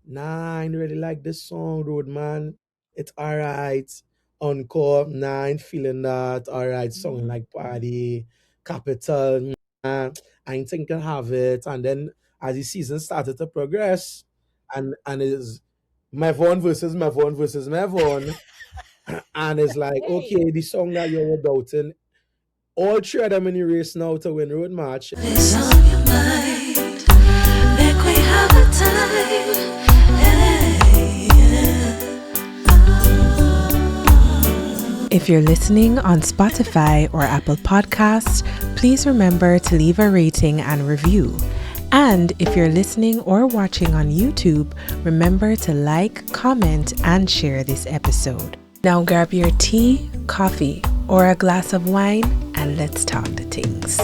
Nah, I ain't really like this song, Road Man. It's alright. Encore, nah, I ain't feeling that. Alright, song like Pardy, Capital, nah, I ain't think I have it. And then as the season started to progress, and it's Mevon versus Mevon, and it's like, Hey. okay, the song that you're doubting, all three of them in the race now to win road match. It's on your mind. Make we have a time. Hey, If you're listening on Spotify or Apple Podcasts, please remember to leave a rating and review. And if you're listening or watching on YouTube, remember to like, comment, and share this episode. Now grab your tea, coffee, or a glass of wine, and let's talk the things.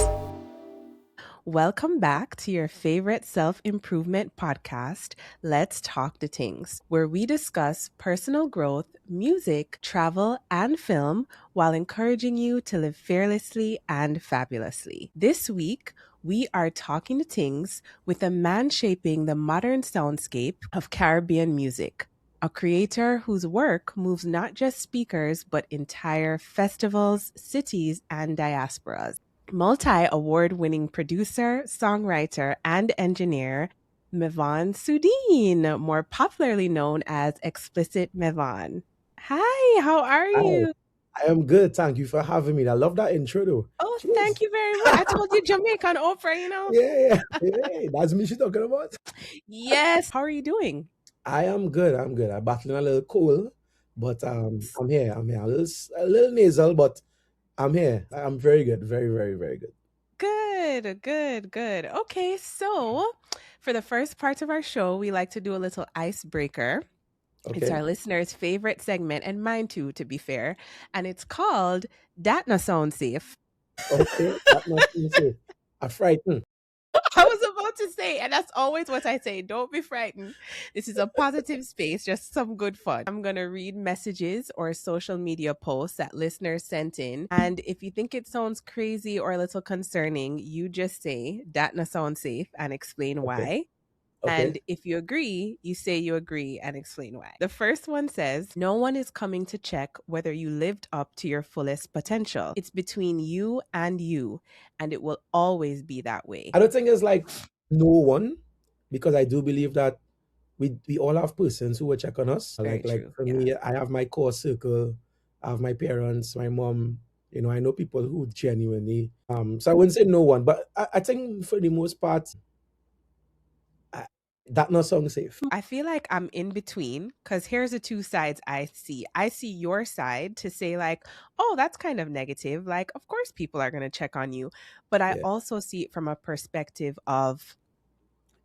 Welcome back to your favorite self-improvement podcast, Let's Talk the Tings, where we discuss personal growth, music, travel, and film while encouraging you to live fearlessly and fabulously. This week, we are talking the things with a man shaping the modern soundscape of Caribbean music. A creator whose work moves not just speakers, but entire festivals, cities, and diasporas. Multi-award-winning producer, songwriter, and engineer, Mevon Soodeen, more popularly known as XplicitMevon. Hi, how are Hi, you? I am good. Thank you for having me. I love that intro though. Oh, thank Cheers. you very much. I told you Jamaican Oprah. Yeah, yeah, that's me she talking about. Yes. How are you doing? I am good. I'm good. I'm battling a little cold, but I'm here. I'm here. A little nasal, but I'm here. I'm very good. Very, very, very good. Good, good, good. Okay, so for the first part of our show, we like to do a little icebreaker. It's Okay. our listeners' favorite segment, and mine too, to be fair. And it's called Dat Na Sound Safe. Okay. That must be safe. I'm frightened. I was about to say, and that's always what I say, don't be frightened. This is a positive space, just some good fun. I'm going to read messages or social media posts that listeners sent in. And if you think it sounds crazy or a little concerning, you just say, Dat Na Sound Safe, and explain Okay. why. Okay. And if you agree, you say you agree and explain why. The first one says, no one is coming to check whether you lived up to your fullest potential. It's between you, and it will always be that way. I don't think it's like no one, because I do believe that we all have persons who will check on us. Very Like true. for Yeah. me, I have my core circle, I have my parents, my mom. I know people who genuinely. So I wouldn't say no one, but I think for the most part, I, that not sound safe. I feel like I'm in between because here's the two sides I see. I see your side to say, like, oh, that's kind of negative. Like, of course, people are going to check on you. But I Yeah. also see it from a perspective of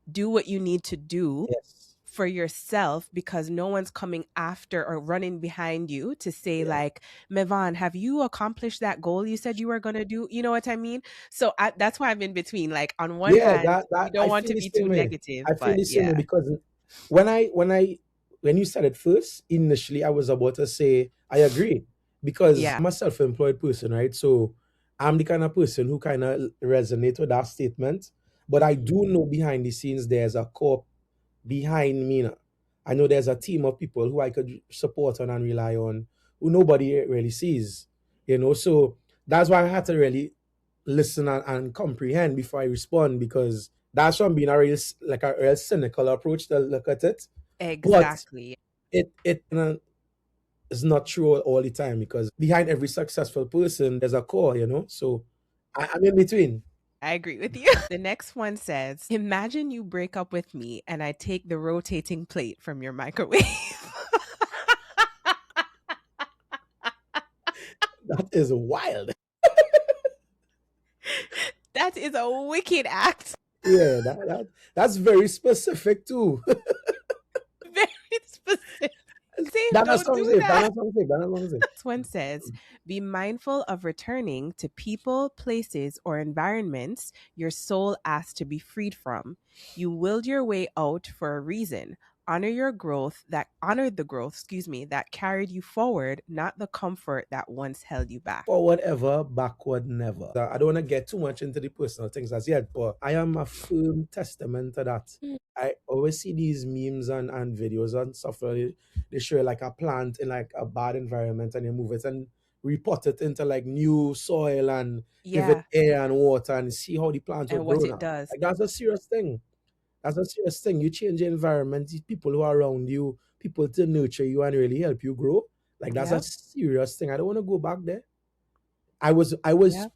do what you need to do Yes. for yourself because no one's coming after or running behind you to say Yeah. like, Mevon, have you accomplished that goal you said you were going to do? You know what I mean? So that's why I'm in between. Like on one Yeah. hand, we That don't I want feel to the be too same way. negative, I feel but the same way yeah. because when you said it first, initially I was about to say I agree because Yeah. I'm a self-employed person, right? So I'm the kind of person who kind of resonate with that statement. But I do know behind the scenes there's a core behind me now. I know there's a team of people who I could support on and rely on, who nobody really sees. So that's why I had to really listen and comprehend before I respond, because that's from being like a real cynical approach to look at it. But Exactly. it is not true all the time, because behind every successful person there's a core. So I'm in between. I agree with you. The next one says, imagine you break up with me and I take the rotating plate from your microwave. That is wild. That is a wicked act. Yeah, that's very specific too. Very specific. Safe, That don't sounds do safe. that. That sounds safe. That sounds safe. This one says, be mindful of returning to people, places, or environments your soul asked to be freed from. You willed your way out for a reason. Honor the growth, that carried you forward, not the comfort that once held you back. Forward ever, backward never. I don't want to get too much into the personal things as yet, but I am a firm testament to that. I always see these memes and videos and stuff where they show like a plant in like a bad environment and they move it and repot it into like new soil and give it air and water and see how the plant will And grow what it now. does. Like that's a serious thing. That's a serious thing. You change the environment, the people who are around you, people to nurture you and really help you grow. Like that's a serious thing. I don't want to go back there. I was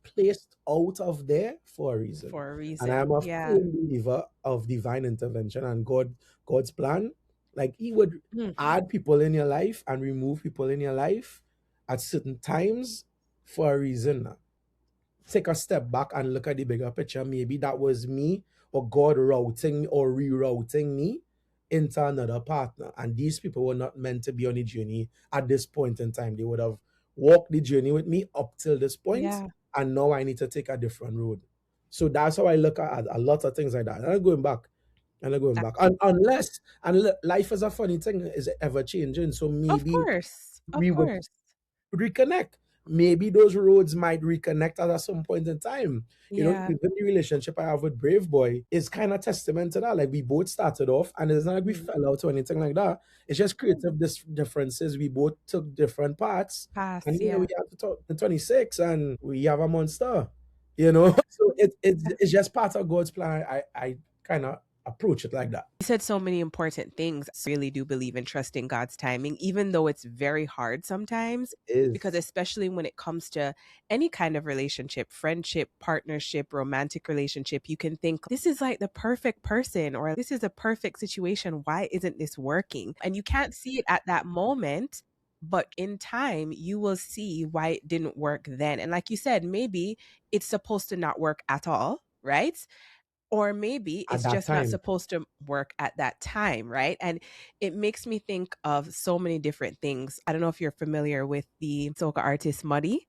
placed out of there for a reason. And I am a firm believer of divine intervention and God's plan. Like he would add people in your life and remove people in your life at certain times for a reason. Take a step back and look at the bigger picture. Maybe that was me or God routing or rerouting me into another partner. And these people were not meant to be on the journey at this point in time. They would have walked the journey with me up till this point, and now I need to take a different road. So that's how I look at a lot of things like that. I'm not going back. Unless life is a funny thing, is ever changing. So maybe we would reconnect. Maybe those roads might reconnect at some point in time. You know, even the relationship I have with Braveboy is kind of testament to that. Like we both started off and it's not like we fell out or anything like that. It's just creative differences. We both took different paths. And we have to talk in 26 and we have a monster, you know? So it's just part of God's plan. I kind of approach it like that. You said so many important things. I really do believe in trusting God's timing, even though it's very hard sometimes. Because especially when it comes to any kind of relationship, friendship, partnership, romantic relationship, you can think this is like the perfect person or this is a perfect situation. Why isn't this working? And you can't see it at that moment. But in time, you will see why it didn't work then. And like you said, maybe it's supposed to not work at all, right? Or maybe it's just not supposed to work at that time, right? And it makes me think of so many different things. I don't know if you're familiar with the soca artist Muddy.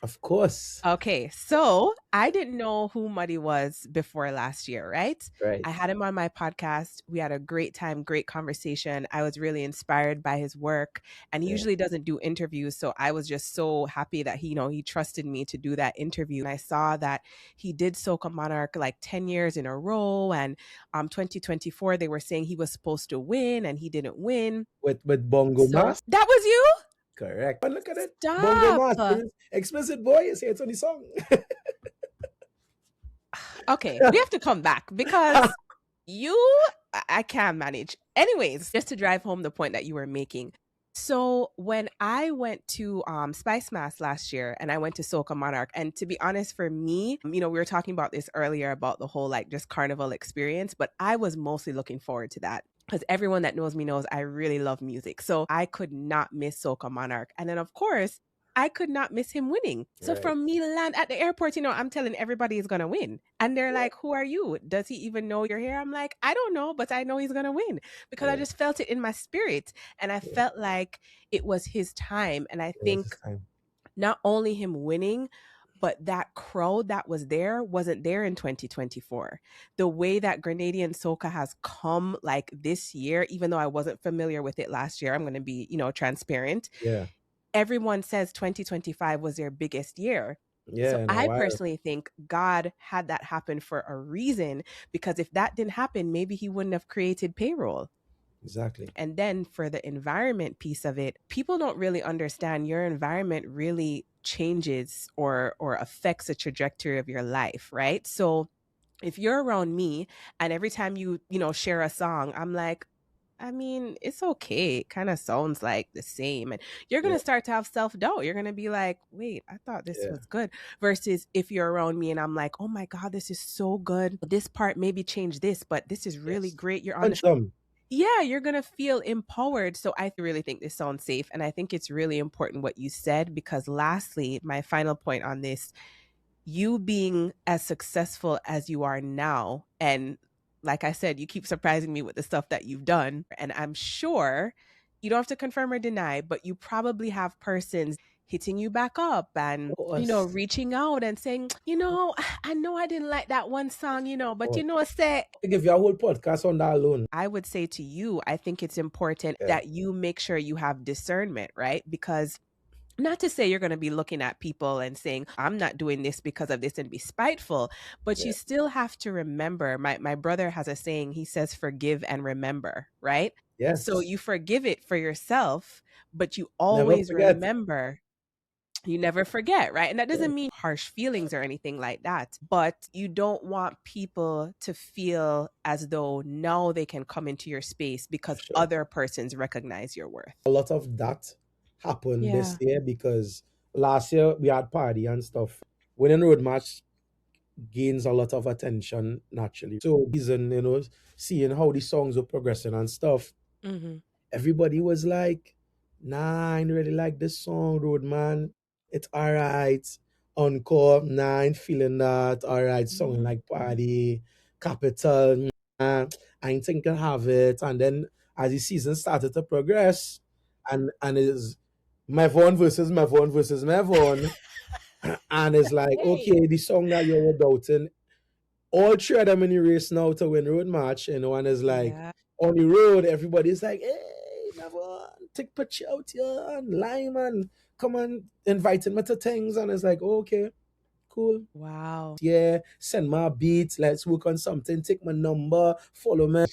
Of course. Okay, so I didn't know who Muddy was before last year, right? I had him on my podcast. We had a great time, great conversation. I was really inspired by his work, and he usually doesn't do interviews. So I was just so happy that he trusted me to do that interview. And I saw that he did Soca Monarch like 10 years in a row. And 2024, they were saying he was supposed to win and he didn't win. With Bongo Master. That was you? Correct. But look at it. Stop. Bongo Master. Explicit boy. Say it's on the song. Okay, we have to come back because I can't manage. Anyways, just to drive home the point that you were making. So when I went to Spice Mass last year and I went to Soca Monarch, and to be honest, for me, we were talking about this earlier about the whole like just carnival experience, but I was mostly looking forward to that. Because everyone that knows me knows I really love music. So I could not miss Soca Monarch. And then, of course, I could not miss him winning. So from me to land at the airport, I'm telling everybody he's going to win. And they're like, who are you? Does he even know you're here? I'm like, I don't know, but I know he's going to win. Because I just felt it in my spirit. And I felt like it was his time. And I think not only him winning, but that crowd that was there wasn't there in 2024. The way that Grenadian soca has come like this year, even though I wasn't familiar with it last year, I'm going to be, transparent. Yeah. Everyone says 2025 was their biggest year. Yeah. So I personally think God had that happen for a reason, because if that didn't happen, maybe he wouldn't have created Payroll. Exactly. And then for the environment piece of it, people don't really understand your environment really changes or affects the trajectory of your life, right? So if you're around me and every time you share a song, I'm like, I mean, it's okay. It kind of sounds like the same. And you're going to start to have self-doubt. You're going to be like, wait, I thought this was good. Versus if you're around me and I'm like, oh my God, this is so good. This part maybe change this, but this is really great. You're on the you're going to feel empowered. So I really think this sounds safe. And I think it's really important what you said, because lastly, my final point on this, you being as successful as you are now, and like I said, you keep surprising me with the stuff that you've done. And I'm sure you don't have to confirm or deny, but you probably have persons hitting you back up and, Us. reaching out and saying, I know I didn't like that one song, but say, I give you a whole podcast on that alone. I would say to you, I think it's important Yeah. that you make sure you have discernment, right? Because not to say you're going to be looking at people and saying, I'm not doing this because of this and be spiteful, but Yeah. you still have to remember. My brother has a saying, he says, forgive and remember, right? Yes. So you forgive it for yourself, but you Never always forget. remember. You never forget, right? And that doesn't mean harsh feelings or anything like that, but you don't want people to feel as though now they can come into your space because Sure. other persons recognize your worth. A lot of that happened Yeah. this year because last year we had Pardy and stuff. Winning road match gains a lot of attention naturally. So reason, seeing how the songs were progressing and stuff, everybody was like, nah, I ain't really like this song, Roadman. It's alright. Encore, nah, I ain't feeling that. Alright, song like Pardy, Capital, nah, I ain't think I'll have it. And then as the season started to progress, and it's Mevon versus Mevon, and it's like, okay, the song that you were doubting, all three of them in the race now to win road match, and it's like on the road, everybody's like, hey, Mevon, take picture out here and Lime and come and inviting me to Tings, and it's like, okay, cool. Wow. Yeah, send my beats, let's work on something, take my number, follow me.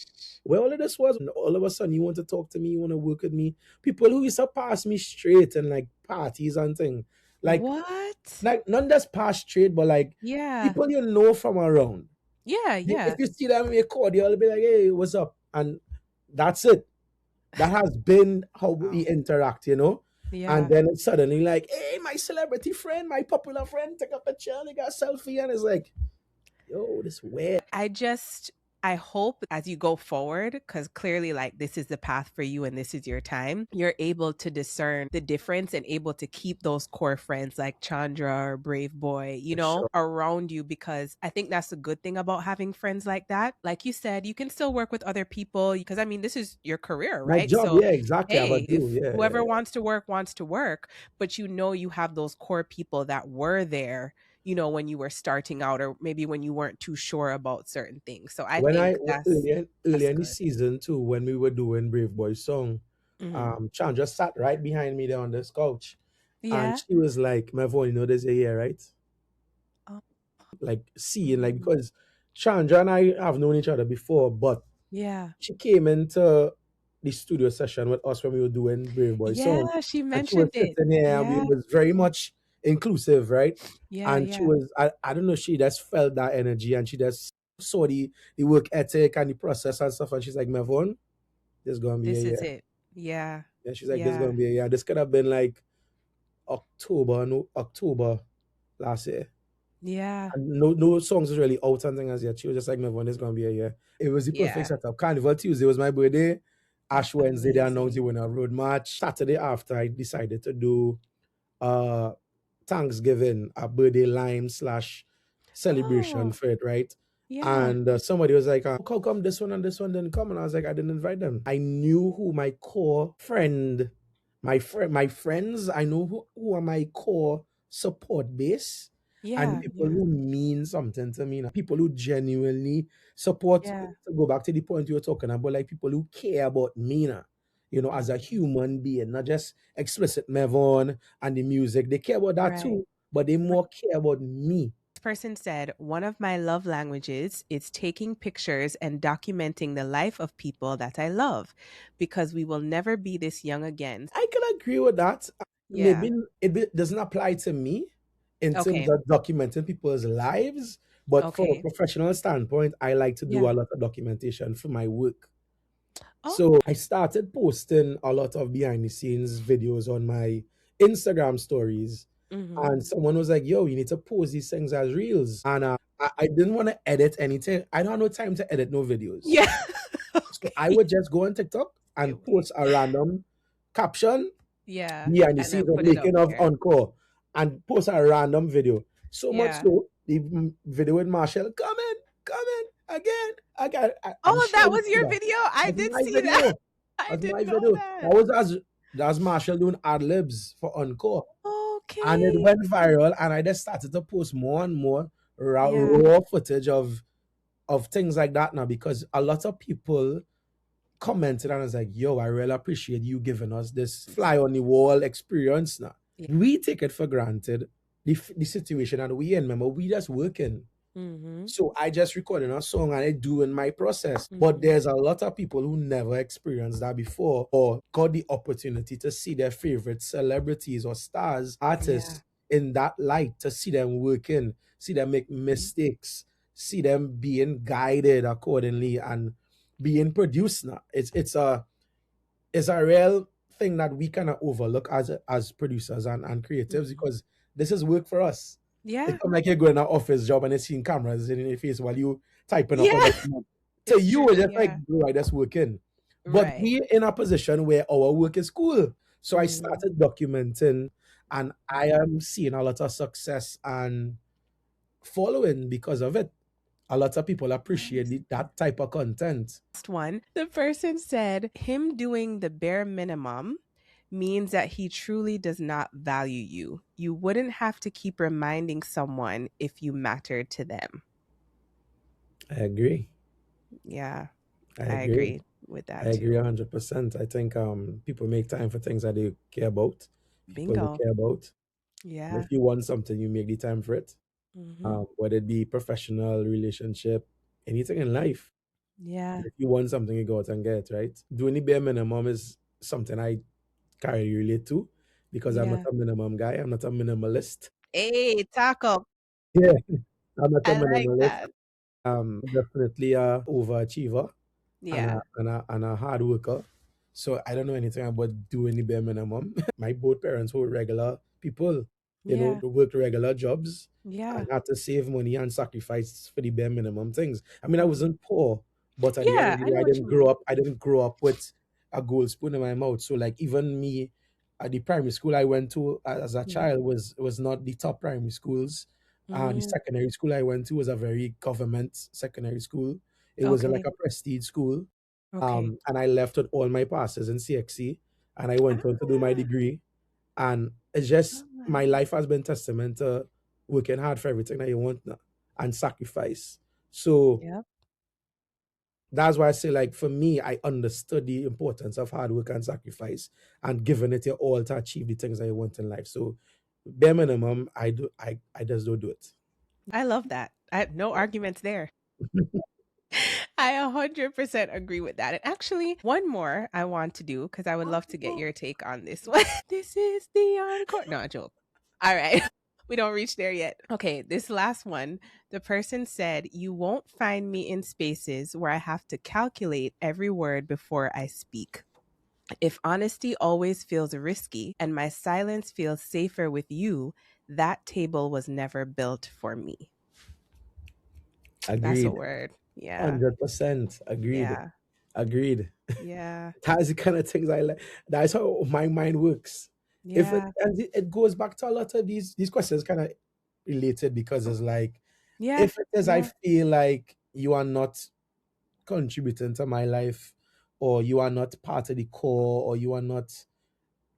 Where all of this was, and all of a sudden you want to talk to me, you want to work with me. People who used to pass me straight and like parties and things. Like what? Like not just pass straight, but like people you know from around. Yeah. If you see them in a cordial, you'll be like, hey, what's up? And that's it. That has been how we interact, Yeah. And then it's suddenly like, hey, my celebrity friend, my popular friend, take a picture, they got a selfie, and it's like, yo, this weird. I hope as you go forward, because clearly like this is the path for you and this is your time, you're able to discern the difference and able to keep those core friends like Chandra or Braveboy, around you, because I think that's a good thing about having friends like that. Like you said, you can still work with other people because I mean, this is your career, right? My job, so, yeah, exactly. Hey, if whoever wants to work, but you have those core people that were there when you were starting out or maybe when you weren't too sure about certain things. So I think that's earlier in the good. season too, when we were doing Braveboy's song, Chandra sat right behind me there on this couch. Yeah. And she was like, Mevon, there's a year, right? Like seeing, like, because Chandra and I have known each other before, but she came into the studio session with us when we were doing Braveboy song. Yeah, she And mentioned she was sitting here and we was very much inclusive, right? And she was, I don't know, she just felt that energy and she just saw the work ethic and the process and stuff. And she's like, Mevon, this is going to be this a year. is it. Yeah. And she's like, this is going to be a year. This could have been like October last year. Yeah. And no songs was really out and things as yet. She was just like, Mevon, this is going to be a year. It was the perfect setup. Carnival Tuesday was my birthday. Ash Wednesday, they announced the winner road match. Saturday after, I decided to do Thanksgiving, a birthday lime / celebration for it, right? Yeah. And somebody was like, how come this one and this one didn't come? And I was like, I didn't invite them. I knew who my core friend, my friends, I know who are my core support base. Yeah. And people who mean something to me, people who genuinely support, to go back to the point you were talking about, like people who care about me, as a human being, not just XplicitMevon and the music. They care about that too, but they more care about me. This person said, one of my love languages is taking pictures and documenting the life of people that I love, because we will never be this young again. I can agree with that. Yeah. Maybe it doesn't apply to me in terms of documenting people's lives, but from a professional standpoint, I like to do a lot of documentation for my work. So I started posting a lot of behind the scenes videos on my Instagram stories. And someone was like, yo, you need to post these things as reels. And I didn't want to edit anything. I don't have no time to edit no videos. Yeah. So I would just go on TikTok and post a random caption. Behind the scenes of making of Encore. And post a random video. So much so, the video with Machel, come in, again. That was your video? I did see that. I didn't know that. That was Machel doing ad libs for Encore. And it Okay. went viral, and I just started to post more and more Yeah. raw footage of things like that now, because a lot of people commented and I was like, yo, I really appreciate you giving us this fly on the wall experience now. Yeah. We take it for granted, the situation that we in. Remember, we just working. Mm-hmm. So I just recording a song and I doing my process. But Mm-hmm. there's a lot of people who never experienced that before or got the opportunity to see their favorite celebrities or stars, Yeah. artists in that light, to see them working, see them make mistakes, see them being guided accordingly and being produced now. It's a real thing that we cannot overlook as producers and creatives, Mm-hmm. because this is work for us. It's Yeah. not like you're going to an office job and you're seeing cameras in your face while you typing up a Yeah. document. To It's you, true. it's just like, Yeah. bro, I just working. But Right. we in a position where our work is cool. So I Mm-hmm. started documenting, and I am seeing a lot of success and following because of it. A lot of people appreciate Nice. that type of content. Last one. The person said him doing the bare minimum means that he truly does not value you. You wouldn't have to keep reminding someone if you mattered to them. I agree. Yeah, I I agree. agree with I that agree too. 100%. I think people make time for things that they care about, people they Bingo. care about. And Yeah. if you want something, you make the time for it. Mm-hmm. Whether it be professional, relationship, anything in life. Yeah. If you want something, you go out and get it, right? Doing the bare minimum is something I carry relate to, because I'm not Yeah. a minimum guy. I'm not a minimalist. Hey, taco. Yeah, I'm not a I like minimalist. that. Definitely a overachiever Yeah. and a hard worker. So I don't know anything about doing the bare minimum. My both parents were regular people, Yeah. they worked regular jobs Yeah. and had to save money and sacrifice for the bare minimum things. I mean, I Hmm. wasn't poor, but at the end Yeah, of the I day, know I what didn't you grow mean. up. I didn't grow up with a gold spoon in my mouth. So like even me, at the primary school I went to as a Yeah. child was not the top primary schools. The Mm-hmm. secondary school I went to was a very government secondary school. It wasn't like Okay. a prestige school. Okay. And I left with all my passes in CXC, and I went on to do my Ah, degree. And it's just my nice. life has been testament to working hard for everything that you want now and sacrifice. So Yep. that's why I say, like, for me, I understood the importance of hard work and sacrifice and giving it your all to achieve the things that you want in life. So bare minimum, I just don't do it. I love that. I no arguments there. I 100% agree with that. And actually, one more I want to do because I would love to get your take on this one. This is the encore. No, a joke. All right. We don't reach there yet. Okay, this last one. The person said, "You won't find me in spaces where I have to calculate every word before I speak. If honesty always feels risky and my silence feels safer with you, that table was never built for me." That's a Agreed. word. Yeah. 100%. Agreed. Yeah. Agreed. Yeah. That's the kind of things I like. That's how my mind works. If it Yeah. and it goes back to a lot of these questions kind of related, because it's like, Yeah. if it is I Yeah. feel like you are not contributing to my life, or you are not part of the core, or you are not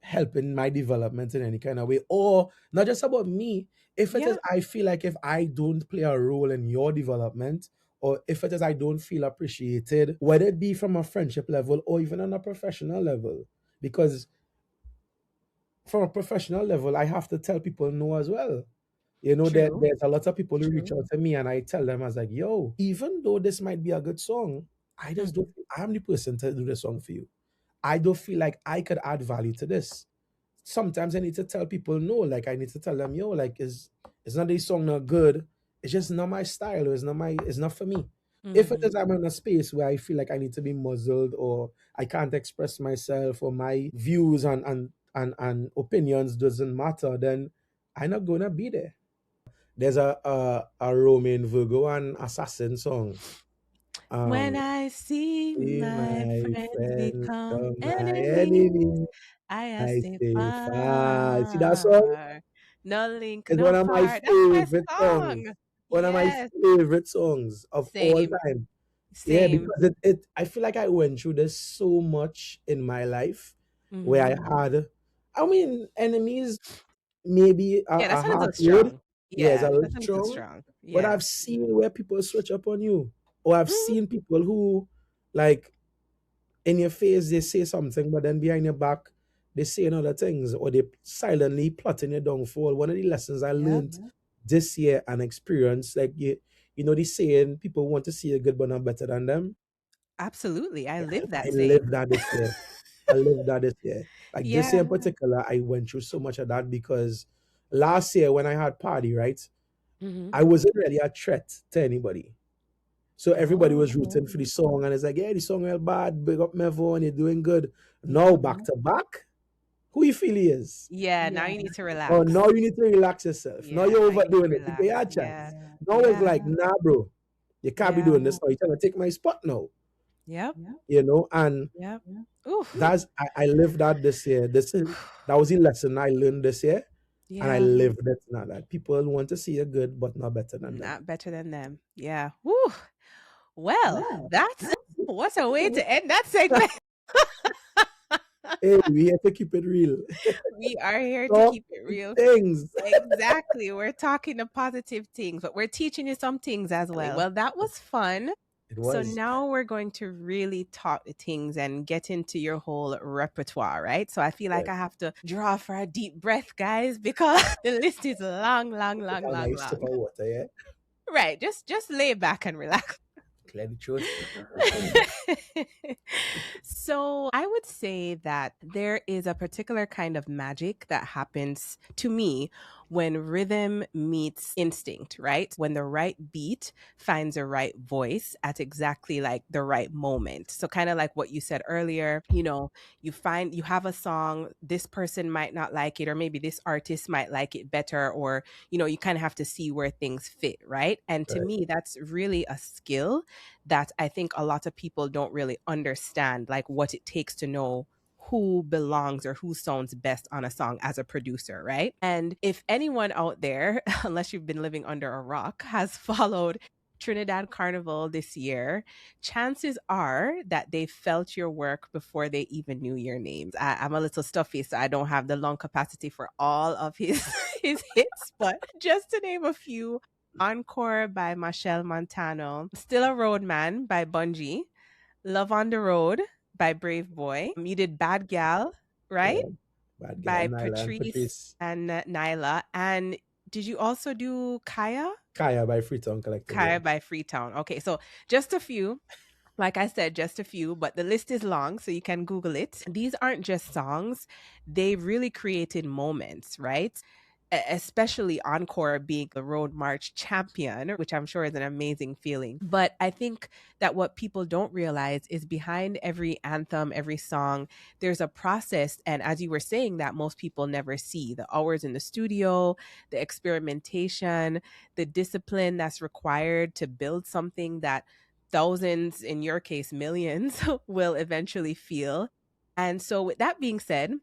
helping my development in any kind of way, or not just about me. If it is Yeah. I feel like if I don't play a role in your development, or if it is I don't feel appreciated, whether it be from a friendship level or even on a professional level, because from a professional level I have to tell people no as well. True. There's a lot of people who reach True. out to me and I tell them, I was like, yo, even though this might be a good song, I just don't Mhm. I'm the person to do the song for you. I don't feel like I could add value to this. Sometimes I need to tell people no. Like I need to tell them, yo, like it's not this song not good. It's just not my style, or it's not for me. If it Mhm. is I'm in a space where I feel like I need to be muzzled, or I can't express myself, or my views and opinions doesn't matter, then I'm not gonna be there. There's a Roman Virgo and Assassin song. When Um I see See my my friends friends become come my enemies, enemy, I I stay stay far. See that song? far. No link, It's no one of my part. That's my favorite song. songs. One of my Yes. favorite songs of all Same. time. Yeah, Same. because it I feel like I went through this so much in my life, where Mhm. I had, I mean, enemies. maybe Yeah, a that's a little hard word. strong. Yeah, it's a Yeah, little that's a little strong. strong. But Yeah. I've seen where people switch up on you. Or I've Mhm. seen people who, like, in your face, they say something, but then behind your back, they say other things, or they silently plotting your downfall. One of the lessons I Yep. learned this year and experience, like, you know, the saying, people want to see you good, but not better than them. Absolutely. I live I that saying. lived that this year. I lived that this year. Like this year Yeah. in particular, I went through so much of that because last year when I had Party, right, Hmm. I wasn't really a threat to anybody. So everybody was Oh. rooting for the song, and it's like, yeah, the song is bad. Big up Mevon, you're doing good. Now Yep. back to back, who you feel he is? Yeah, now you need to Oh, relax. now you need to relax yourself. Now Yeah, you're now you need to overdoing it. Give me relax. a Yeah. chance. Now it's Yeah. like, nah, bro, you can't be Yeah. doing this now. You're trying to take my spot now, Yep. you know. And Yep. Oof. I lived that this year. That was the lesson I learned this year, and I Yeah. lived it now. That people want to see you good, but not better than them. Not better than them. Yeah. Woo. Well, that's what a way to end that segment. Hey, we have to keep it real. We are here to Talk keep it real. things. Exactly. We're talking the positive things, but we're teaching you some things as well. That was fun. It So was. now we're going to really talk the things and get into your whole repertoire, right? So I feel like Right. I have to draw for a deep breath, guys, because the list is long, long, Take long, a long, nice sip long. of water, yeah? Right. Just lay back and relax. Clear the throat. So I would say that there is a particular kind of magic that happens to me when rhythm meets instinct, right? When the right beat finds a right voice at exactly like the right moment. So kind of like what you said earlier, you have a song, this person might not like it, or maybe this artist might like it better, or you kind of have to see where things fit, right? And to Right. me, that's really a skill that I think a lot of people don't really understand, like what it takes to know who belongs or who sounds best on a song as a producer, right? And if anyone out there, unless you've been living under a rock, has followed Trinidad Carnival this year, chances are that they felt your work before they even knew your names. I'm a little stuffy, so I don't have the lung capacity for all of his his hits, but just to name a few: Encore by Machel Montano, Still a Roadman by Bungie, Love on the Road by Braveboy. You did Badgyal, right? Yeah. Bad girl, By Nailah and Patrice Patrice. and Nailah. And did you also do Kaya? Kaya by Freetown Collective, yeah. Kaya by Freetown. Okay, so just a few. Like I said, just a few, but the list is long, so you can Google it. These aren't just songs, they really created moments, right? Especially Encore being the Road March champion, which I'm sure is an amazing feeling. But I think that what people don't realize is behind every anthem, every song, there's a process. And as you were saying, that most people never see: the hours in the studio, the experimentation, the discipline that's required to build something that thousands, in your case, millions, will eventually feel. And so, with that being said,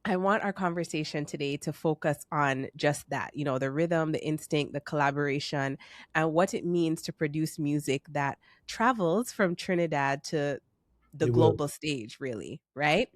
I want our conversation today to focus on just that, the rhythm, the instinct, the collaboration, and what it means to produce music that travels from Trinidad to the They will. global stage, really, right?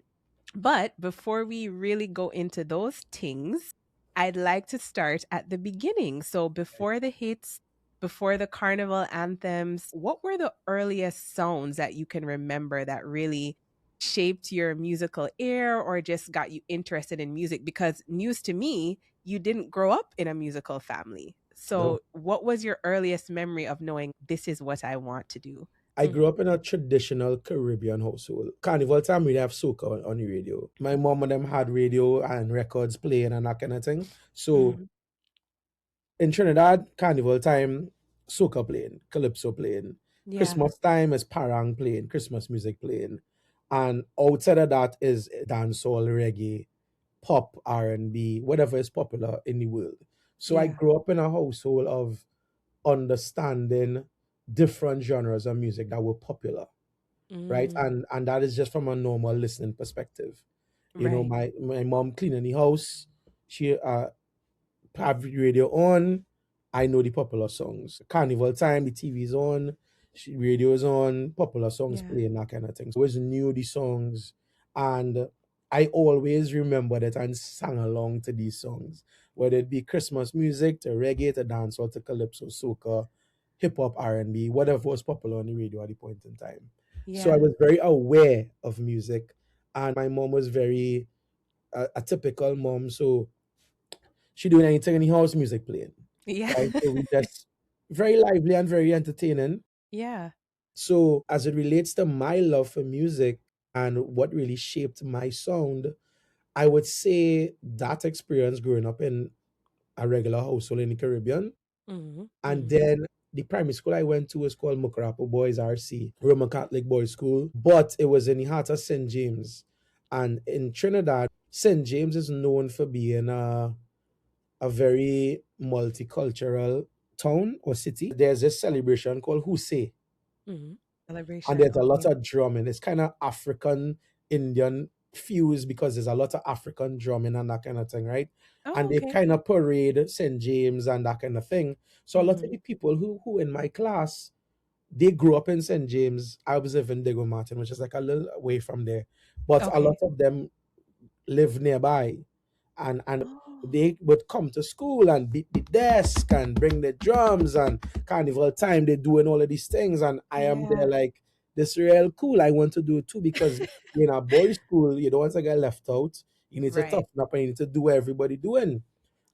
But before we really go into those things, I'd like to start at the beginning. So before the hits, before the carnival anthems, what were the earliest sounds that you can remember that really shaped your musical ear or just got you interested in music? Because news to me, you didn't grow up in a musical family. No. So what was your earliest memory of knowing this is what I want to do? I grew up in a traditional Caribbean household. Carnival time, we have soca on the radio. My mom and them had radio and records playing and that kind of thing. So Mhm. in Trinidad, carnival time, soca playing, calypso playing. Yeah. Christmas time is parang playing, Christmas music playing. And outside of that is dancehall, reggae, pop, R&B, whatever is popular in the world. So I Yeah. grew up in a household of understanding different genres of music that were popular, right? Mm, And that is just from a normal listening perspective. You know, right. my mom cleaning the house, she have the radio on. I know the popular songs. Carnival time, the TV's on, radio's on, popular songs Yeah. playing, that kind of thing. So I always knew the songs, and I always remembered it and sang along to these songs. whether it be Christmas music to reggae to dancehall to calypso, soca, hip hop, R&B, whatever was popular on the radio at the point in time. So I Yeah. was very aware of music, and my mom was very a typical mom. So she doing anything in the house, music playing, Yeah. right? So we just very lively and very entertaining. Yeah. So as it relates to my love for music and what really shaped my sound, I would say that experience growing up in a regular household in the Caribbean. Mhm. And Mhm. then the primary school I went to was called Mucurapo Boys RC, Roman Catholic Boys School, but it was in the heart of St. James. And in Trinidad, St. James is known for being a very multicultural town or city. There's this celebration called Huse, Mhm. and Celebration. there's a lot Okay. of drumming. It's kind of African Indian fuse because there's a lot of African drumming and that kind of thing, right? Oh, And they okay. kind of parade St. James and that kind of thing. So a lot of Mhm. the people who in my class, they grew up in St. James. I was living in Diego Martin, which is like a little away from there. But a lot Okay. of them live nearby, and Oh. they would come to school and beat the desk and bring the drums, and carnival time they doing all of these things, and I am there Yeah. like, this real cool, I want to do it too, because in a boys school you don't want to get left out. You need to Right. toughen up and you need to do what everybody doing.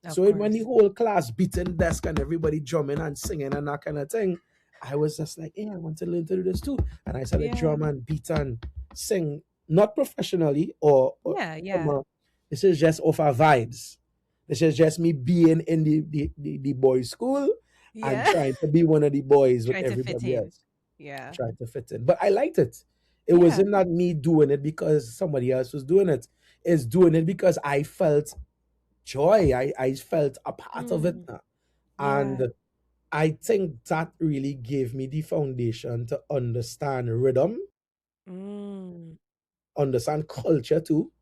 Of So when the course. whole class beating desk and everybody drumming and singing and that kind of thing, I was just like, yeah, I want to learn to do this too. And I started Yeah. drum and beat and sing, not professionally or Yeah. from Yeah. this is just off our vibes. This is just me being in the boys' school and Yeah. trying to be one of the boys with Trying to fit everybody in. else, Yeah. trying to fit in. But I liked it. It Yeah. wasn't not me doing it because somebody else was doing it. It's doing it because I felt joy. I felt a part of it. Mm. Yeah. And I think that really gave me the foundation to understand rhythm, Mm. understand culture too,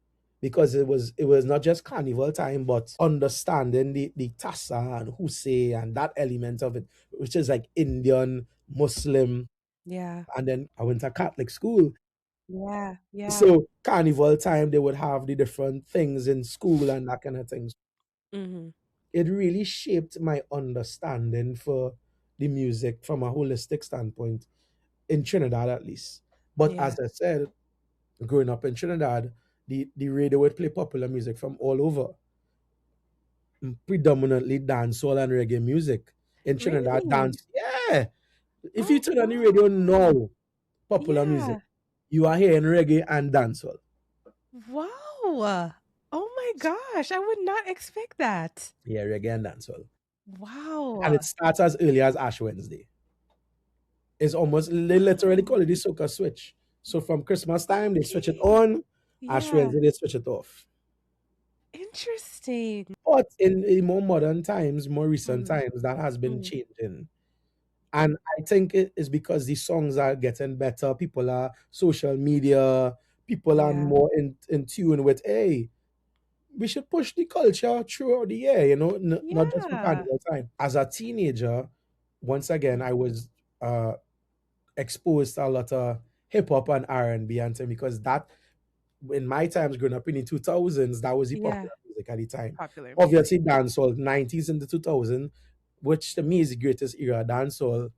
because it was not just carnival time, but understanding the tassa and huse and that element of it, which is like Indian, Muslim, Yeah. and then I went to Catholic school. Yeah. Yeah. So carnival time they would have the different things in school and that kind of things. Mhm. It really shaped my understanding for the music from a holistic standpoint in Trinidad at least. But Yeah. as I said, growing up in Trinidad, the radio would play popular music from all over, predominantly dancehall and reggae music. In Trinidad, Really? dance, yeah. If you Oh, turn on the radio wow. now, popular music, Yeah. you are hearing reggae and dancehall. Wow. Oh my gosh. I would not expect that. Yeah, reggae and dancehall. And Wow. it starts as early as Ash Wednesday. It's almost, they literally Wow. call it the soca switch. So from Christmas time, they switch it Okay. on. Ash Yeah. Wednesday, they switch it off. Interesting. But in more modern times, more recent Mhm. times, that has been Mhm. changing. And I think it is because the songs are getting better. People are social media. People are Yeah. more in tune with, hey, we should push the culture throughout the year, not just for Yeah. carnival time. As a teenager, once again, I Mhm. was uh, exposed to a lot of hip hop and R&B anthem, because that, in my times growing up in the 2000s, that was the Yeah. popular music at the time. Popular music. Obviously, dancehall, 90s into 2000, which to me is the greatest era, dancehall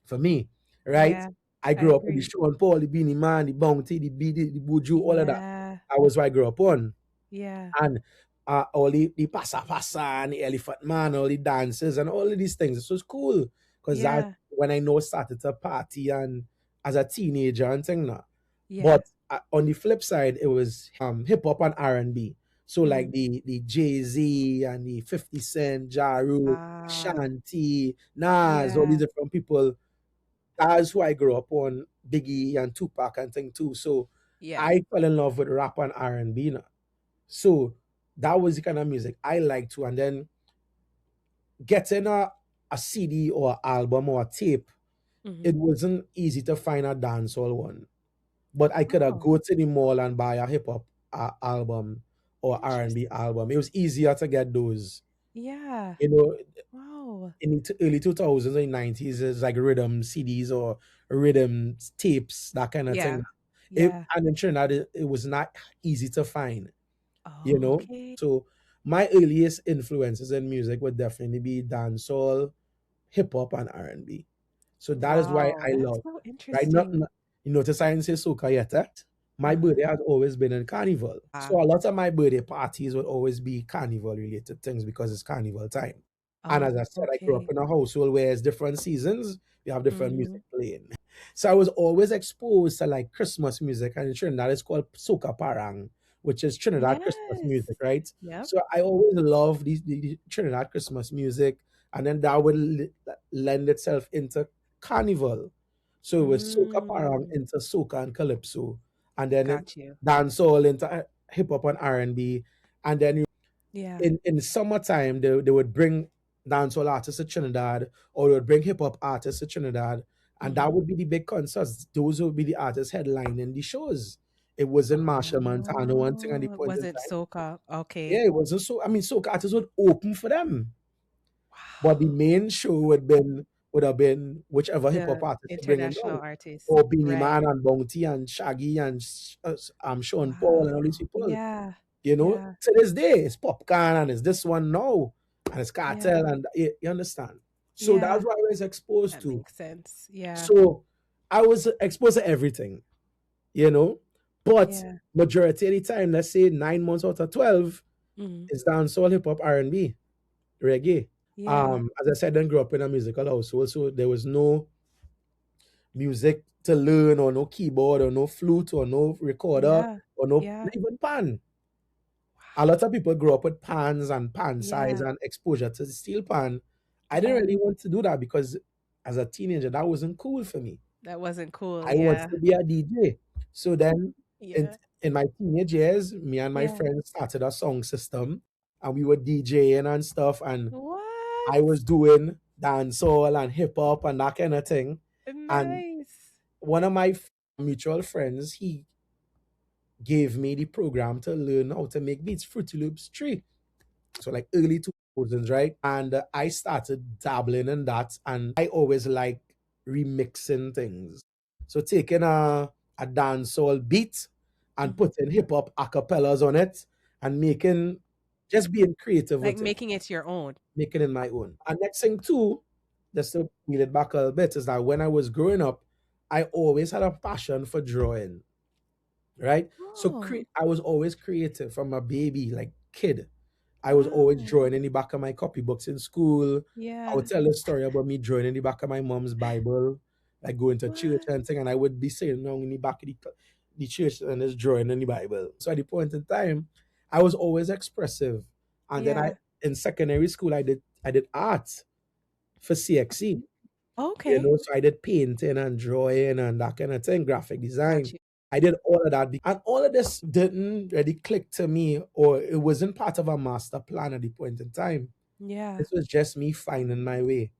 for me, right? Yeah. I I grew up with the agree. Sean Paul, the Beanie Man, the Bounty, the BD, the Buju, all of that. Yeah. That was what I grew up on. Yeah. And all the Passa Passa and the Elephant Man, all the dances and all of these things. This was cool because that Yeah. when I know started to party and as a teenager and thing now. Yeah. But on the flip side, it was hip hop and R&B. So like Mhm. the Jay Z and the 50 Cent, Ja Rule, Ah. Shanti, Nas, all these Yeah. different people. That's who I grew up on, Biggie and Tupac and thing too. So Yeah. I fell in love with rap and R&B now. So that was the kind of music I liked to. And then getting a CD or an album or a tape, it Mhm. wasn't easy to find a dancehall one. But I could have Oh, go to the mall and buy a hip hop album or R&B interesting. album. It was easier to get those. Yeah. You know, Wow. in the early 2000s and 90s, it's like rhythm CDs or rhythm tapes, that kind of Yeah. thing. Yeah. And in Trinidad, it was not easy to find, you Oh, know. okay. So my earliest influences in music would definitely be dancehall, hip hop, and R&B. So that is why Wow, I that's love, so right? interesting. You notice I didn't say soca yet. Eh? My Uh-huh. birthday has always been in carnival. So Ah, a lot of my birthday parties would always be carnival related things because it's carnival time. And as I oh, said, I grew up okay. in a household where it's different seasons, we have different Mm-hmm. music playing. So I was always exposed to like Christmas music, and in Trinidad it's called Soca Parang, which is Trinidad Christmas Yes. music, right? Yep. So I always love the Trinidad Christmas music, and then that would lend itself into carnival. So it was soca parang Mm, into soca and calypso, and then got you. dancehall into hip hop and R&B, and then Yeah. in summertime they would bring dancehall artists to Trinidad, or they would bring hip hop artists to Trinidad, and that Mm-hmm. would be the big concerts. Those would be the artists headlining the shows. It wasn't Machel Montano one thing at the Oh, it point in wasn't time. Soca. Okay. Yeah, it wasn't so. I mean, soca artists would open for them. But the Wow. main show would have been whichever hip hop The artist they bring in international down. artists. Or Beanie Right. Man and Bounty and Shaggy and Sean Paul and all these Wow. people. Yeah. You know, Yeah. to this day, it's Popcorn and it's this one now. And it's Cartel Yeah. and you understand. So that's Yeah. what I was exposed That to. makes sense. Yeah. So I was exposed to everything, you know. But Yeah. majority of the time, let's say 9 months out of 12, Mm-hmm. is dancehall, hip hop, R&B, reggae. Yeah. As I said, I didn't grow up in a musical household, so there was no music to learn, or no keyboard, or no flute, or no recorder, Yeah. or no Yeah. even pan. A Wow. lot of people grow up with pans and pan size Yeah. and exposure to the steel pan. I didn't Yeah. really want to do that because as a teenager, that wasn't cool for me. That wasn't cool. I wanted Yeah. to be a DJ. So then in, Yeah. in my teenage years, me and my Yeah. friends started a song system, and we were DJing and stuff. And What? I was doing dancehall and hip hop and that kind of thing. And Nice. one of my mutual friends, he gave me the program to learn how to make beats, Fruity Loops 3. So like early 2000s, right? And I started dabbling in that, and I always like remixing things. So taking a dancehall beat and Mhm. putting hip hop acapellas on it, and making, just being creative Like with it, making it your own. making it my own. And next thing too, just to peel it back a little bit, is that when I was growing up, I always had a passion for drawing, right? So Oh. I was always creative from a baby, like kid. I was always Wow. drawing in the back of my copybooks in school. I would Yeah. tell a story about me drawing in the back of my mom's Bible, like going to church What? and thing, and I would be sitting down in the back of the church and just drawing in the Bible. So at the point in time, I was always expressive. And then Yeah. in secondary school, I did art for CXC. You Okay. know, so I did painting and drawing and that kind of thing, graphic Got design. you. I did all of that. And all of this didn't really click to me, or it wasn't part of a master plan at the point in time. Yeah. This was just me finding my way.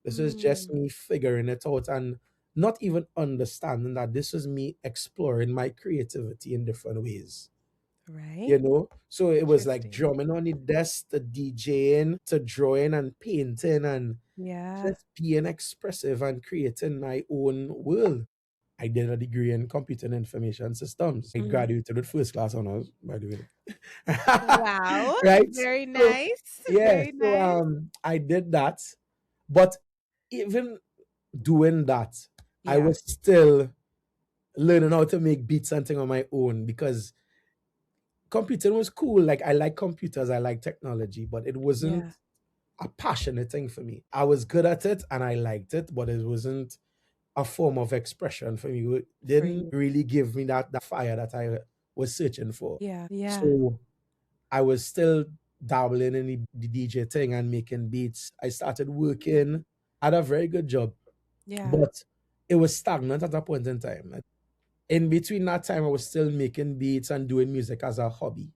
This was just Mm. me figuring it out, and not even understanding that this was me exploring my creativity in different ways. Right. You know? So it was like Interesting. drumming on the desk to DJing to drawing and painting and Yeah. just being expressive and creating my own world. I did a degree in computer and information systems. I Mhm. graduated with first class honors, by the way. Wow. Right? Very So nice. yeah, Very so nice. I did that. But even doing that, I Yeah. was still learning how to make beats and thing on my own, because computing was cool. Like I like computers, I like technology, but it wasn't Yeah. a passionate thing for me. I was good at it and I liked it, but it wasn't a form of expression for me. It For didn't you. really give me that fire that I was searching for. Yeah. Yeah. So I was still dabbling in the DJ thing and making beats. I started working. I had a very good job, Yeah. but it was stagnant at a point in time. In between that time, I was still making beats and doing music as a hobby.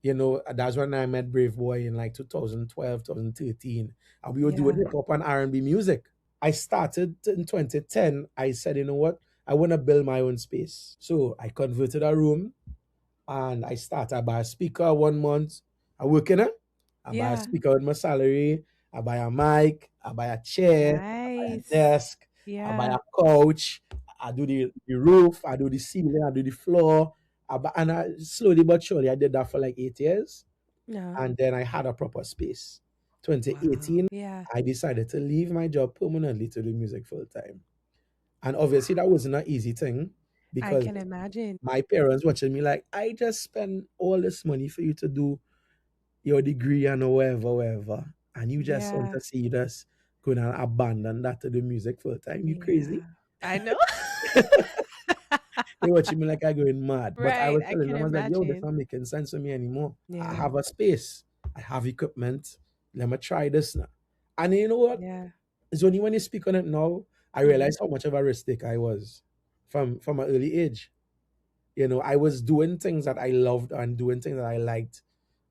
You know, that's when I met Braveboy in like 2012, 2013. And we were doing Yeah. hip hop and R&B music. I started in 2010. I said, you know what? I want to build my own space. So I converted a room, and I started. I buy a speaker 1 month. I work in it. I buy a Yeah. speaker with my salary. I buy a mic. I buy a chair. I buy a Nice. desk. I buy Yeah. a couch. I do the roof. I do the ceiling. I do the floor. And I slowly but surely, I did that for like 8 years. No. and then I had a proper space. Wow. 2018, Yeah. I decided to leave my job permanently to do music full time. And obviously, that wasn't an easy thing I because can imagine. my parents watching me like, I just spent all this money for you to do your degree and whatever, whatever. And you just want Yeah. to see us going and abandon that to do music full time. You crazy? Yeah. I know. They watching me like I going mad. But I Right. was I telling can them, I was like, yo, this imagine. not making sense for me anymore. I Yeah. have a space. I have equipment. Let me try this now. And you know what? Yeah. It's only when you speak on it now, I Hmm. realize how much of a risk taker I was from an early age. You know, I was doing things that I loved and doing things that I liked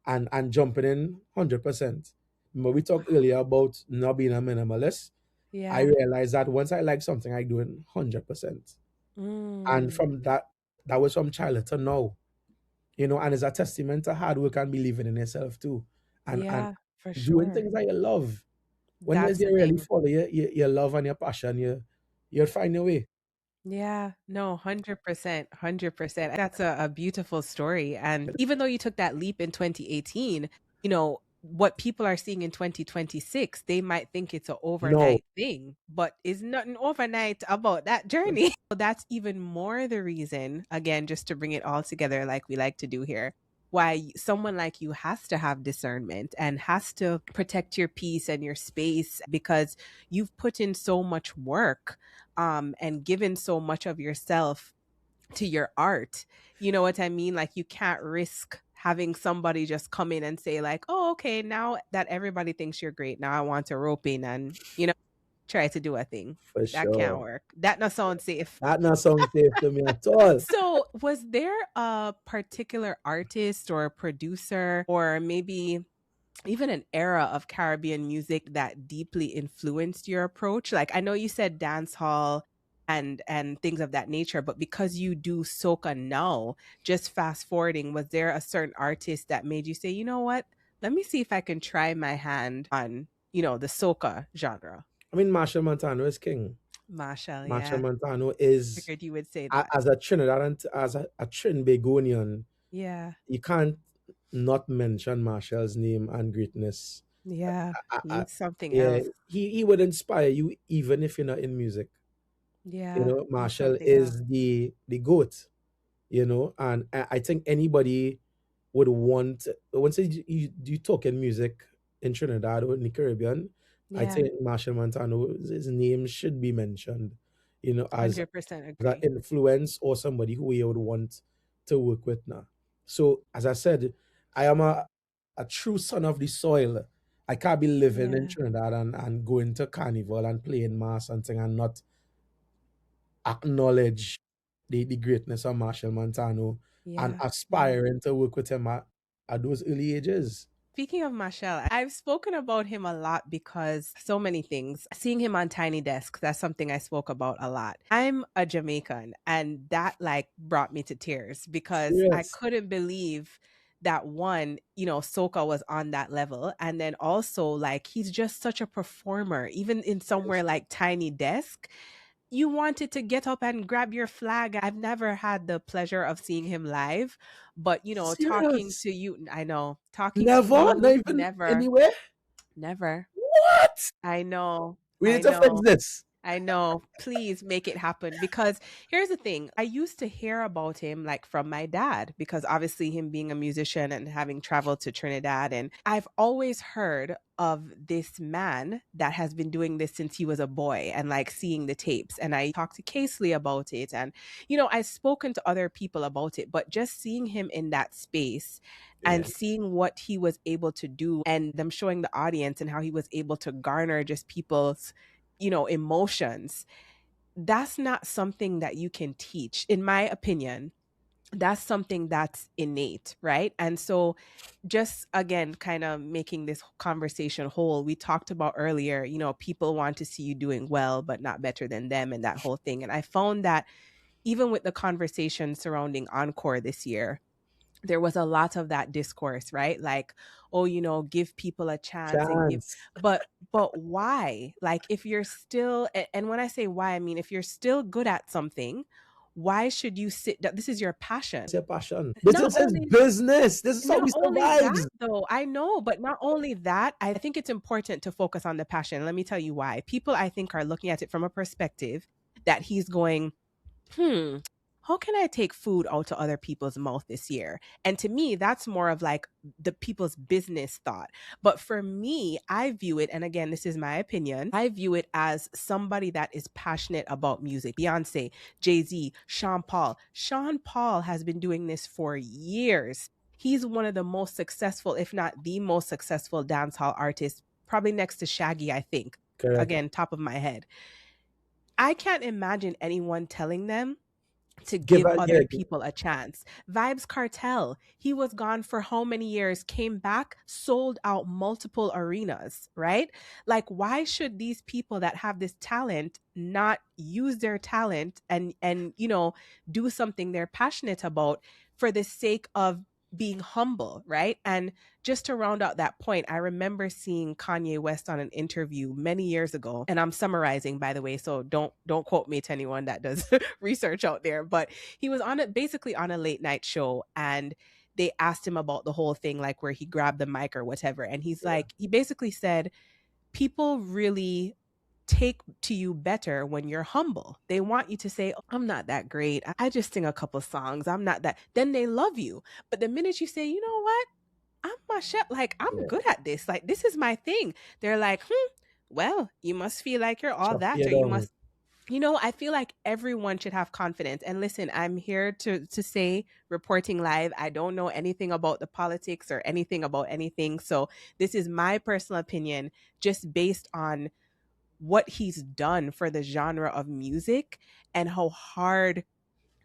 and jumping in 100%. Remember, we talked earlier about not being a minimalist. I Yeah. realized that once I like something, I do it 100%. And Mm. from that, that was from childhood to now. You know, and it's a testament to hard work and believing in yourself too. And Yeah, for doing sure. things that you love. When That's the you really thing. follow your love and your passion, you'll find your way. Yeah, no, 100%, 100%. That's a beautiful story. And even though you took that leap in 2018, what people are seeing in 2026, they might think it's an No, overnight thing, but it's nothing overnight about that journey. So that's even more the reason, again, just to bring it all together like we like to do here, why someone like you has to have discernment and has to protect your peace and your space because you've put in so much work and given so much of yourself to your art. You know what I mean? Like you can't risk having somebody just come in and say like, "Oh, okay, now that everybody thinks you're great, now I want to rope in and, try to do a thing." for That can't sure. work. That not sound safe. That not sound safe to me at all. So, was there a particular artist or a producer or maybe even an era of Caribbean music that deeply influenced your approach? Like I know you said dance hall and things of that nature, but because you do soca now, just fast forwarding, was there a certain artist that made you say, you know what? Let me see if I can try my hand on, the soca genre. I mean, Machel Montano is king. Marshall, Machel yeah. Montano is, Figured you would say that. as a Trinidad, as a Trinbagonian, Yeah. you can't not mention Marshall's name and greatness. Yeah. I, He's something yeah, else. he would inspire you even if you're not in music. You Yeah. know, He's Marshall something else. is the goat. You know, and I think anybody would want once you talk in music in Trinidad or in the Caribbean, I Yeah. think Machel Montano, his name should be mentioned, you know, as 100% an agree. influence or somebody who you would want to work with now. So as I said, I am a true son of the soil. I can't be living in Yeah. Trinidad and going to carnival and playing mass and thing and not acknowledge the greatness of Machel Montano and Yeah. Yeah. aspiring to work with him at those early ages. Speaking of Machel, I've spoken about him a lot because so many things. Seeing him on Tiny Desk, that's something I spoke about a lot. I'm a Jamaican, and that like brought me to tears because I Serious. couldn't believe that one, Soca was on that level. And then also, like, he's just such a performer, even in somewhere like Tiny Desk. You wanted to get up and grab your flag. I've never had the pleasure of seeing him live, but talking Serious. to you, I know, talking to Never, not you, even never, anywhere. never. What? I know, We I need to fix know. this. I know. Please make it happen because here's the thing. I used to hear about him like from my dad because obviously him being a musician and having traveled to Trinidad, and I've always heard of this man that has been doing this since he was a boy and like seeing the tapes, and I talked to Casely about it, and I've spoken to other people about it, but just seeing him in that space and Yeah. seeing what he was able to do and them showing the audience and how he was able to garner just people's emotions, that's not something that you can teach, in my opinion. That's something that's innate, right? And so, just again, kind of making this conversation whole, we talked about earlier, people want to see you doing well, but not better than them, and that whole thing. And I found that even with the conversation surrounding Encore this year, there was a lot of that discourse, right? Like, oh, give people a chance and give, Chance. but why? Like, if you're still, and when I say why, I mean, if you're still good at something, why should you sit down? This is your passion. It's your passion. This Not is his only business. This is how not he only that survives. though, I know, but not only that, I think it's important to focus on the passion. Let me tell you why. People, I think, are looking at it from a perspective that he's going, how can I take food out to other people's mouth this year? And to me, that's more of like the people's business thought. But for me, I view it, and again, this is my opinion, I view it as somebody that is passionate about music. Beyonce, Jay-Z, Sean Paul. Sean Paul has been doing this for years. He's one of the most successful, if not the most successful dancehall artists, probably next to Shaggy, I think. Correct. Again, top of my head. I can't imagine anyone telling them to Give give a- other yeah, people a chance. Vibes Cartel, he was gone for how many years, came back, sold out multiple arenas, right? Like, why should these people that have this talent not use their talent and you know, do something they're passionate about for the sake of being humble, right? And just to round out that point, I remember seeing Kanye West on an interview many years ago, and I'm summarizing, by the way, so don't quote me to anyone that does research out there, but he was on it basically on a late night show, and they asked him about the whole thing, like where he grabbed the mic or whatever, and he's like, he basically said, people really take to you better when you're humble. They want you to say, oh, I'm not that great. I just sing a couple songs. I'm not that. Then they love you. But the minute you say, you know what? I'm Machel, like, I'm good at this. Like, this is my thing. They're like, well, you must feel like you're all Chuck that, you or you down. must, you know, I feel like everyone should have confidence. And listen, I'm here to say, reporting live, I don't know anything about the politics or anything about anything. So this is my personal opinion, just based on what he's done for the genre of music and how hard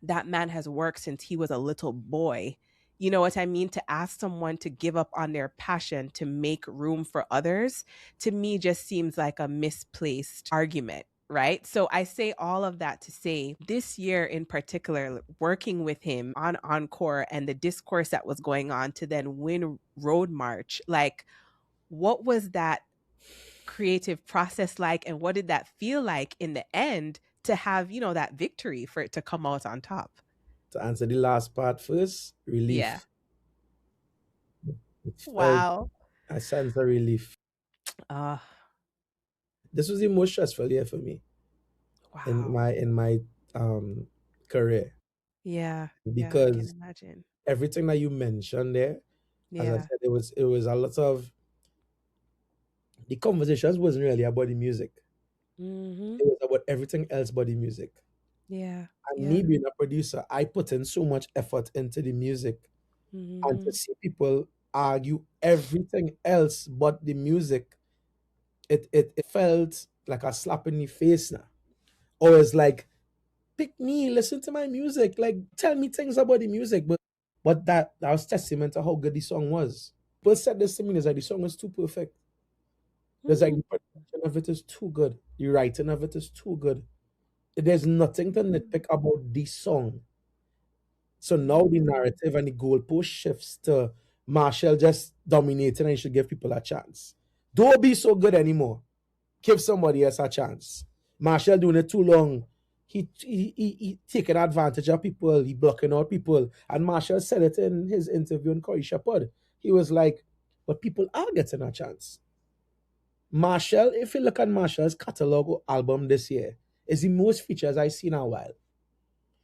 that man has worked since he was a little boy. You know what I mean? To ask someone to give up on their passion to make room for others, to me, just seems like a misplaced argument. Right. So I say all of that to say this year in particular, working with him on Encore and the discourse that was going on to then win Road March, like, what was that creative process like, and what did that feel like in the end to have, you know, that victory, for it to come out on top? To answer the last part first, relief. Yeah. It felt, Wow. I sense a relief. Uh, This was the most stressful year for me in wow. my career, Yeah. Yeah, I can because imagine. everything that you mentioned there, as I Yeah. said, it was a lot of the conversations wasn't really about the music. Mm-hmm. It was about everything else but the music. Yeah. And Yeah. me being a producer, I put in so much effort into the music, and Mm-hmm. to see people argue everything else but the music, it felt like a slap in the face now. Or it's like, pick me, listen to my music, like tell me things about the music. But that was testament to how good the song was. People said this to me, is like the song was too perfect. There's like the production of it is too good. The writing of it is too good. There's nothing to nitpick about this song. So now the narrative and the goalpost shifts to Machel just dominating and you should give people a chance. Don't be so good anymore. Give somebody else a chance. Machel doing it too long. He taking advantage of people. He blocking out people. And Machel said it in his interview in Corey Shepherd. He was like, but people are getting a chance. Machel, if you look at Machel's catalog album this year, is the most features I've seen in a while.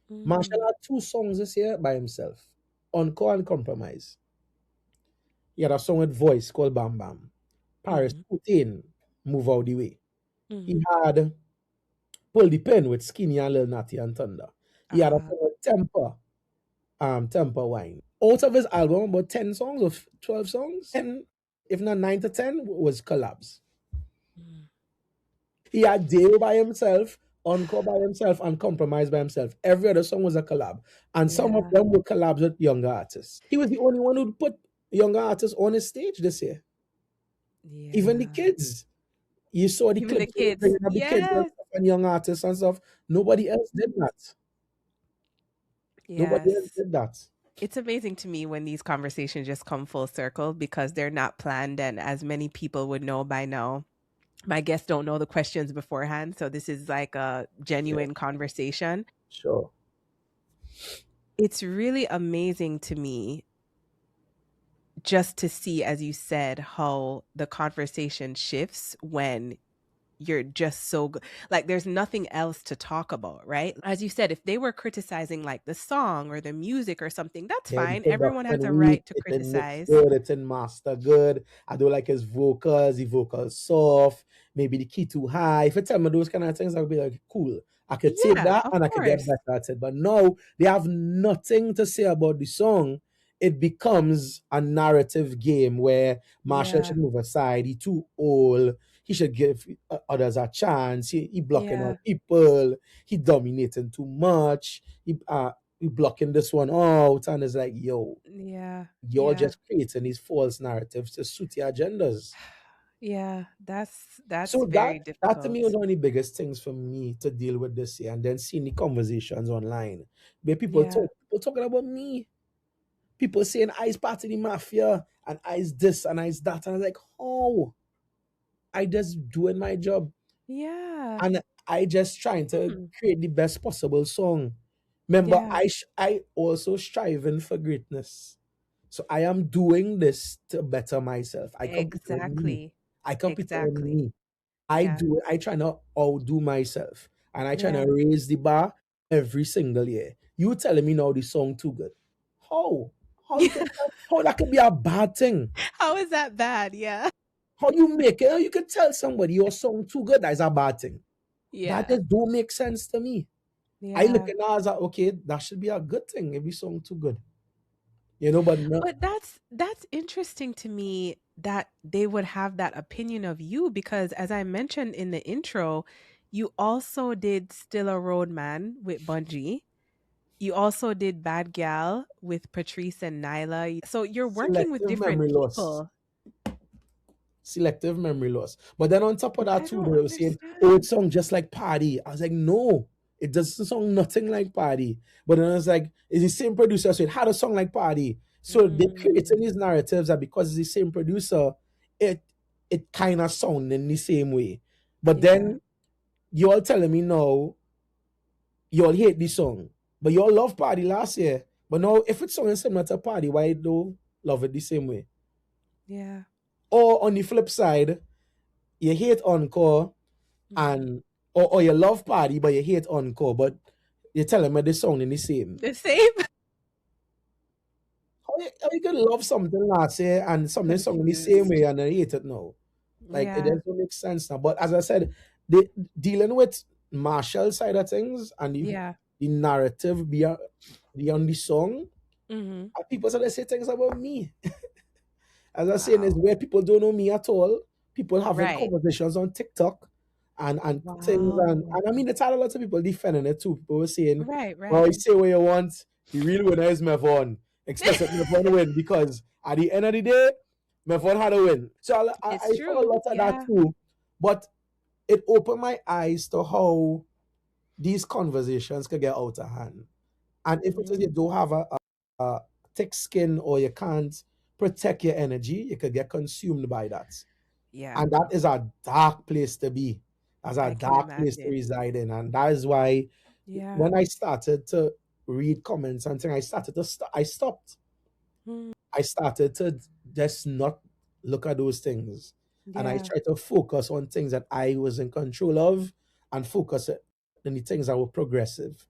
Machel had 2 songs this year by himself, Encore and Compromise. He had a song with Voice called Bam Bam. Paris Putin, Move Out the Way. He had Pull the Pin with Skinny and Lil Natty and Thunder. He had a song with Temper Wine. Out of his album, about 10 songs or 12 songs, and if not 9 to 10, was collabs. He had Dale by himself, Encore by himself, and Compromise by himself. Every other song was a collab. And some of them were collabs with younger artists. He was the only one who put younger artists on his stage this year. Yeah. Even the kids. You saw the Even the clips kids. bringing up the kids Yes. and young artists and stuff. Nobody else did that. Nobody else Yes. did that. It's amazing to me when these conversations just come full circle, because they're not planned. And as many people would know by now, my guests don't know the questions beforehand. So this is like a genuine conversation. Sure. It's really amazing to me just to see, as you said, how the conversation shifts when you're just so good. Like there's nothing else to talk about, right? As you said, if they were criticizing like the song or the music or something, that's Yeah, the fine. Everyone has a production weak, right to it didn't mix criticize. good, it didn't master good. I don't like his vocals, the vocals soft, maybe the key too high. If you tell me those kind of things, I'll be like, cool. I could take Yeah, that of and I could get course. better at it. But no, they have nothing to say about the song. It becomes a narrative game where Marshall Yeah, should move aside. He too old. He should give others a chance. He blocking yeah, out people. He dominating too much. He blocking this one out, and it's like, yo, yeah, you're yeah, just creating these false narratives to suit your agendas. yeah. That's So that very that to me was difficult. one of the biggest things for me to deal with this year, and then seeing the conversations online where Yeah, people talking about me, people saying I's part of the mafia and I's this and I's that, and I was like, oh, I just doing my job, yeah, and I just trying to hmm, create the best possible song. Remember, yeah. I also striving for greatness. So I am doing this to better myself. I compete on me. Exactly, I compete on exactly. me. Yeah, I try to outdo myself. And I try to yeah. raise the bar every single year. You telling me now the song too good. How? How that could be a bad thing? How is that bad? Yeah, How you make it? How you could tell somebody your song too good, that is a bad thing. That yeah, just don't make sense to me. I look yeah. at that as a, okay, that should be a good thing if your song too good. But no, But that's interesting to me that they would have that opinion of you because as I mentioned in the intro, you also did Still a Roadman with Bungie. You also did Bad Gal with Patrice and Nailah. So you're working with selective different memory loss. people. Selective memory loss. But then on top of that I too, don't they were saying, "Oh, it understand. sounds just like Party." I was like, "No, it doesn't sound nothing like Party." But then I was like, "It's the same producer, so it had a song like Party." So they creating Mm, these narratives that because it's the same producer, it it kind of sound in the same way. But yeah. then you all telling me now you all hate this song, but you all love Party last year. But now if it's something similar to Party, why don't love it the same way? Yeah. Or on the flip side, you hate Encore Mhm. and or you love Party but you hate Encore, but you're telling me this song in the same. The same How you can love something last year and something song in the same confused. way and then hate it now? Like it Yeah. doesn't make sense now. But as I said, the dealing with Marshall side of things and Yeah. the narrative beyond the song, Mhm. and people say they say things about me. As I saying, is Wow. where people don't know me at all. People having Right. conversations on TikTok and things, Wow. and I mean, it's had a lot of people defending it too. People were saying, Right, "Well, right. you say what you want. The real winner is Mevon. Explicit Mevon win because at the end of the day, Mevon had a win." So It's I saw a true. lot of that Yeah. too, but it opened my eyes to how these conversations could get out of hand. And if it is you Mhm. don't have a thick skin or you can't protect your energy, you could get consumed by that. Yeah. And that is a dark place to be. That's a I can dark place to imagine. reside in. And that is why Yeah. when I started to read comments and things, I started to I stopped. Mm. I started to just not look at those things. And I Yeah. tried to focus on things that I was in control of and focus on the things that were progressive.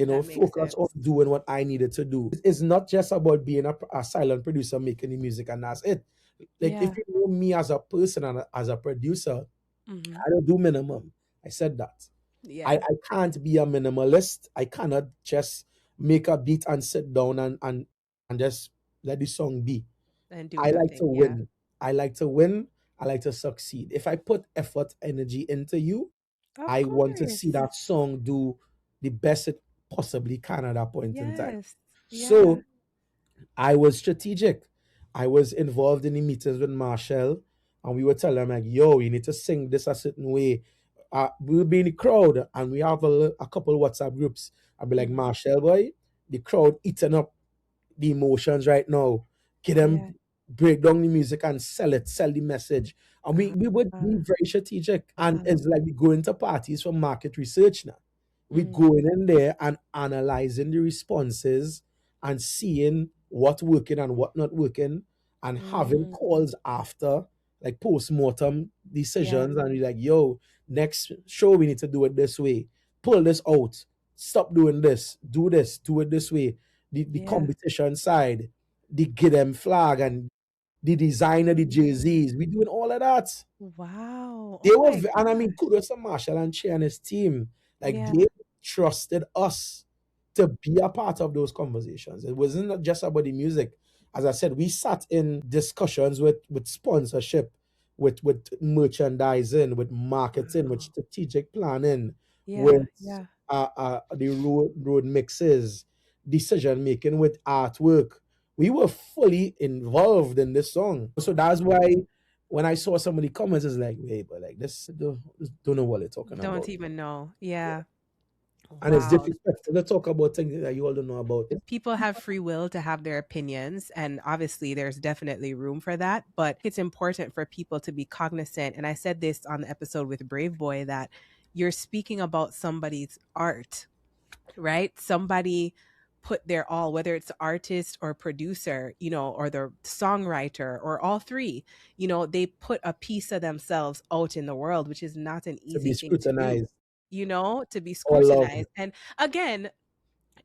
That makes Focus on sense. doing what I needed to do. It's not just about being a silent producer making the music and that's it. Like if Yeah. you know me as a person and as a producer, Mhm. I don't do minimum. I said that. Yeah. I can't be a minimalist. I cannot just make a beat and sit down and just let the song be. And do I like to nothing. Yeah. win. I like to win. I like to succeed. If I put effort, energy into you, Of I want to see course. that song do the best it possibly can at that point in time. Yes. Yeah. So I was strategic. I was involved in the meetings with Marshall, and we were telling him like, "Yo, you need to sing this a certain way." We'll be in the crowd, and we have a couple WhatsApp groups. I'll be like, Mhm. "Marshall, boy, the crowd eating up the emotions right now. Get them Yeah. break down the music and sell the message." And we would Uh, be very strategic, and uh, it's like we go into parties for market research now. We going in there and analyzing the responses and seeing what working and what not working, and having Mm. calls after, like post-mortem Yeah. decisions, and be like, yo, next show we need to do it this way. Pull this out. Stop doing this. Do this. Do it this way. The Yeah. competition side, the get them flag and the designer, the Jay-Z's. We doing all of that. Wow. They Oh were, my and I mean, gosh. kudos to Marshall and Che and his team. Like they Yeah. trusted us to be a part of those conversations. It wasn't just about the music. As I said, we sat in discussions with sponsorship, with merchandising, with marketing, with Wow. strategic planning, Yeah. with Yeah. the road mixes, decision making, with artwork. We were fully involved in this song. So that's why when I saw some of the comments, it's like, wait, but like this, don't know what they're talking Don't about. even know. Yeah. And it's Wow. disrespectful to talk about things that you all don't know about. People have free will to have their opinions, and obviously there's definitely room for that, but it's important for people to be cognizant. And I said this on the episode with Braveboy, that you're speaking about somebody's art, right? Somebody put their all, whether it's artist or producer, or the songwriter or all three, they put a piece of themselves out in the world, which is not an To easy be thing to do, scrutinized to be or loved. scrutinized. And again,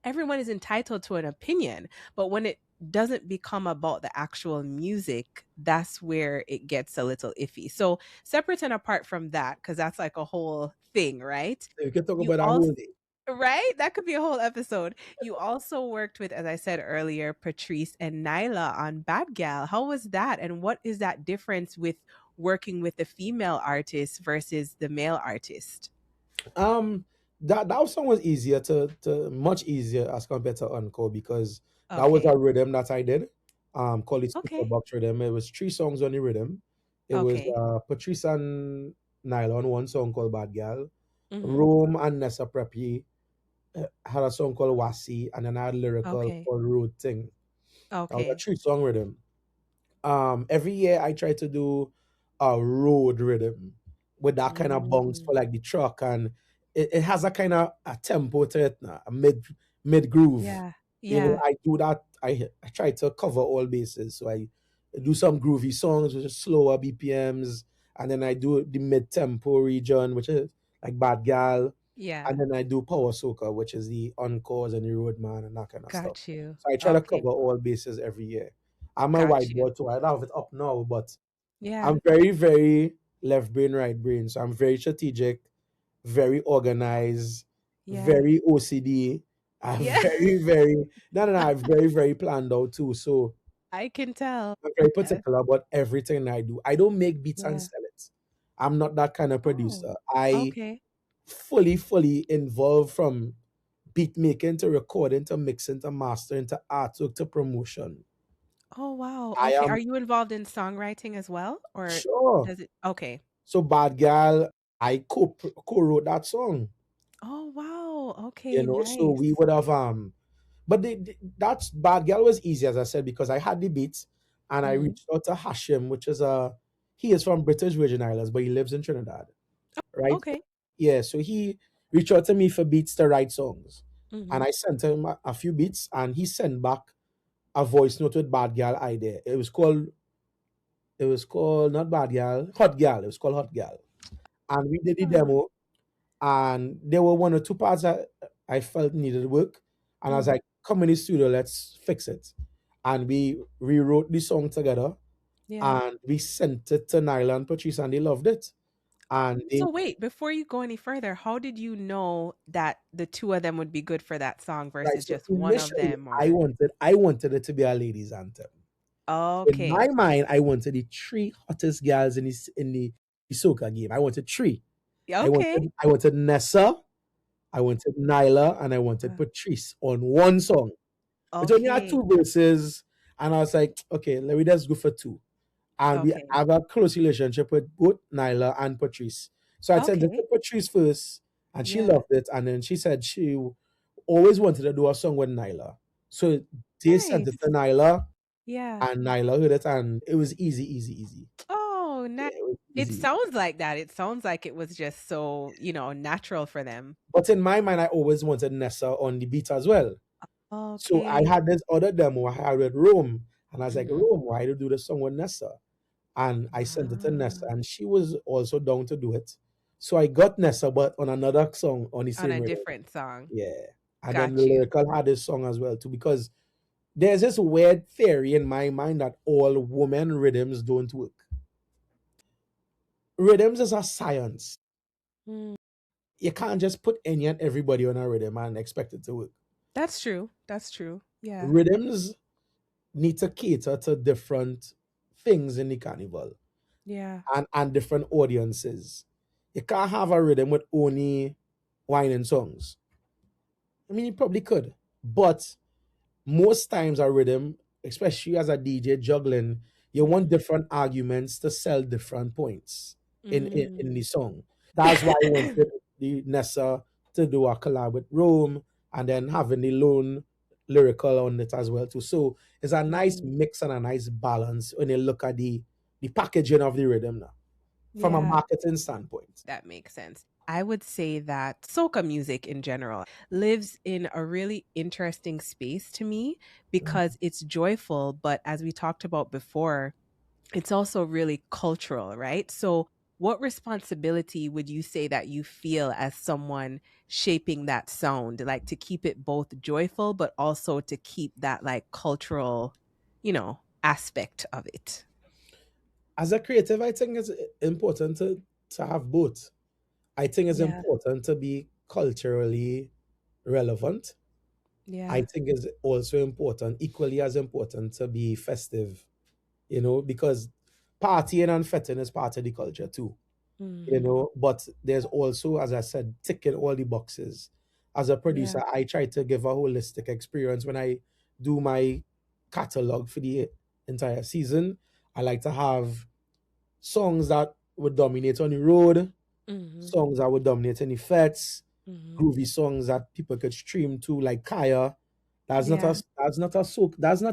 everyone is entitled to an opinion, but when it doesn't become about the actual music, that's where it gets a little iffy. So separate and apart from that, because that's like a whole thing, right? We can talk You about that also whole day. Right? That could be a whole episode. You also worked with, as I said earlier, Patrice and Nailah on Badgyal. How was that? And what is that difference with working with the female artist versus the male artist? Um, that song was easier to much easier as compared to Encore, because that was Okay. a rhythm that I did. Called it Super Okay. Box Rhythm. It was 3 songs on the rhythm. It was Okay. Patrice and Nailah on one song called Bad Gal. Mm-hmm. Rome and Nessa Preppy had a song called Wasi, and then I had lyrical Okay. called Road Thing. That was a Okay. 3 song rhythm. Every year I try to do a road rhythm with that kind of bounce Mm. for like the truck, and it has a kind of a tempo to it now, a mid groove. Yeah. You know, Yeah. I do that. I try to cover all bases. So I do some groovy songs which is slower BPMs, and then I do the mid tempo region, which is like Bad Gal, Yeah. and then I do Power Soca, which is the Encores and the Roadman and that kind of stuff. Got you. So I try to Okay. cover all bases every year. I'm a Got you. whiteboard too. I don't have it up now, but Yeah. I'm very, very left brain, right brain. So I'm very strategic, very organized, Yeah. very OCD. I'm Yeah. very, very no. I'm very, very planned out too. So I can tell. I'm very Yes. particular about everything I do. I don't make beats and Yeah. sell it. I'm not that kind of Oh, producer. I okay. fully involved from beat making to recording to mixing to mastering to artwork to promotion. Oh, wow. I Okay. am Are you involved in songwriting as well? Or sure. does it? Okay. So Bad Gal, I co-wrote that song. Oh, wow. You Okay. know, so we Nice. would have but that's Bad Gal was easy, as I said, because I had the beats and I Hmm. reached out to Hashim, which is he is from British Virgin Islands, but he lives in Trinidad. Right? Okay. Yeah, so he reached out to me for beats to write songs. And Hmm. I sent him a few beats, and he sent back a voice note with Bad Gal idea. It was called not Bad Gal, Hot Gal. It was called Hot Gal. And we did the Oh. demo, and there were 1 or 2 parts that I felt needed work. And I was Hmm. like, come in the studio, let's fix it. And we rewrote the song together, Yeah. and we sent it to Nailah and Patrice, and they loved it. And they So wait, before you go any further, how did you know that the two of them would be good for that song right. versus So just one of initially them? I Or wanted I wanted it to be a ladies' anthem. In okay. my mind, I wanted the 3 hottest girls in the soca game. I wanted 3. I Okay. wanted I wanted Nessa, I wanted Nailah, and I wanted Uh, Patrice on one song. It only had Okay. 2 verses, and I was like, okay, let me just go for 2. And we Okay. have a close relationship with both Nailah and Patrice. So I sent it to Okay. Patrice first, and she Yeah. loved it. And then she said she always wanted to do a song with Nailah. So they sent it to Nice. Nailah, Yeah. and Nailah heard it, and it was easy, easy, easy. Oh, nice. Yeah, It easy. sounds like that. It sounds like it was just so, natural for them. But in my mind, I always wanted Nessa on the beat as well. So I Okay. had this other demo I had with Rome, and I was like, Mhm. Rome, why do you do the song with Nessa? And I sent it to Nessa, Ah, and she was also down to do it. So I got Nessa, but on another song on the on same a rhythm. different song. Yeah. And then Got you. Lyrical had this song as well too, because there's this weird theory in my mind that all women rhythms don't work. Rhythms is a science. Mm. You can't just put any and everybody on a rhythm and expect it to work. That's true. That's true. Yeah. Rhythms need to cater to different things in the carnival Yeah. and different audiences. You can't have a rhythm with only whining songs. I mean, you probably could, but most times a rhythm, especially as a DJ juggling, you want different arguments to sell different points in the Mm. song. That's why I wanted the Nessa to do a collab with Rome and then having the lone lyrical on it as well too. So it's a nice Mm. mix and a nice balance when you look at the packaging of the rhythm now from a Yeah. marketing standpoint. That makes sense. I would say that soca music in general lives in a really interesting space to me because it's joyful, but as we talked about before, it's also really cultural, right? So, what responsibility would you say that you feel as someone shaping that sound, like to keep it both joyful, but also to keep that like cultural, aspect of it? As a creative, I think it's important to have both. I think it's Yeah. important to be culturally relevant. I Yeah. think it's also important, equally as important, to be festive, because partying and fetting is part of the culture too, Hmm. but there's also, as I said, ticking all the boxes. As a Yeah. producer, I try to give a holistic experience when I do my catalog for the entire season. I like to have songs that would dominate on the road, Hmm. songs that would dominate in the fets, Hmm. groovy songs that people could stream to, like Kaya. Yeah. That's not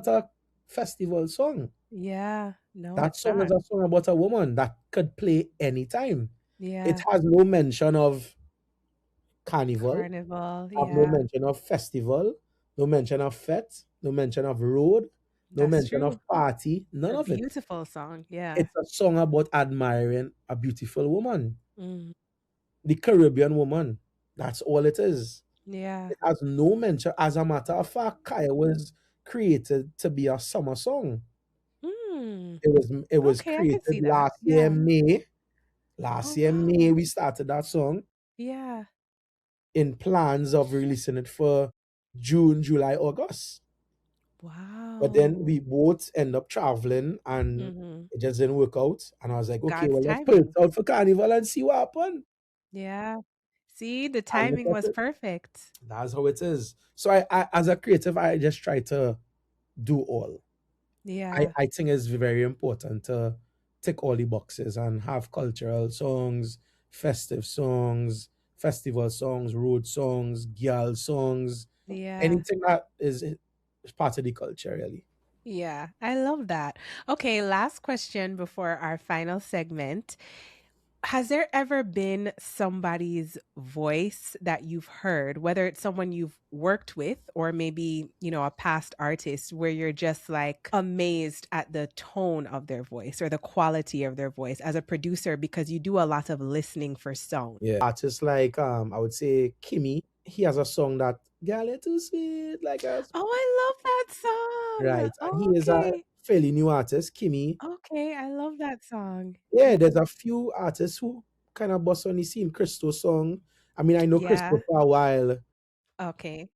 a festival song. Yeah. No, That it's song is not. a song about a woman that could play anytime. It Yeah. has no mention of carnival, Carnival. have no Yeah. mention of festival, no mention of fete, no mention of road, no That's mention of true. party, It's none a of it. beautiful song. Yeah. It's a song about admiring a beautiful woman, Mm. the Caribbean woman. That's all it is. Yeah. It has no mention. As a matter of fact, Kaya was created to be a summer song. Mm. It was Okay, I can created see that. last year Yeah. in May. Oh, Last year in May wow. we started that song Yeah. in plans of releasing it for June, July, August. But then Wow. we both end up traveling and Hmm. it just didn't work out. And I was like, okay, God's well, let's put it timing. out for Carnival and see what happens. Yeah. See, the And look timing at was it. perfect. That's how it is. So I as a creative, I just try to do all. I, Yeah. I think it's very important to tick all the boxes and have cultural songs, festive songs, festival songs, road songs, girl songs, Yeah. anything that is part of the culture, really. Yeah. I love that. Okay, last question before our final segment. Has there ever been somebody's voice that you've heard, whether it's someone you've worked with or maybe, a past artist, where you're just like amazed at the tone of their voice or the quality of their voice as a producer because you do a lot of listening for sound? Yeah. Artists like I would say Kimmy, he has a song that Girl You're Too Sweet, like us. Oh, I love that song. Right. And he is a Okay. fairly new artist, Kimmy. Okay, I love that song. Yeah, there's a few artists who kind of bust on the scene. Crystal song. I mean, I know Crystal Yeah. for a while. Okay.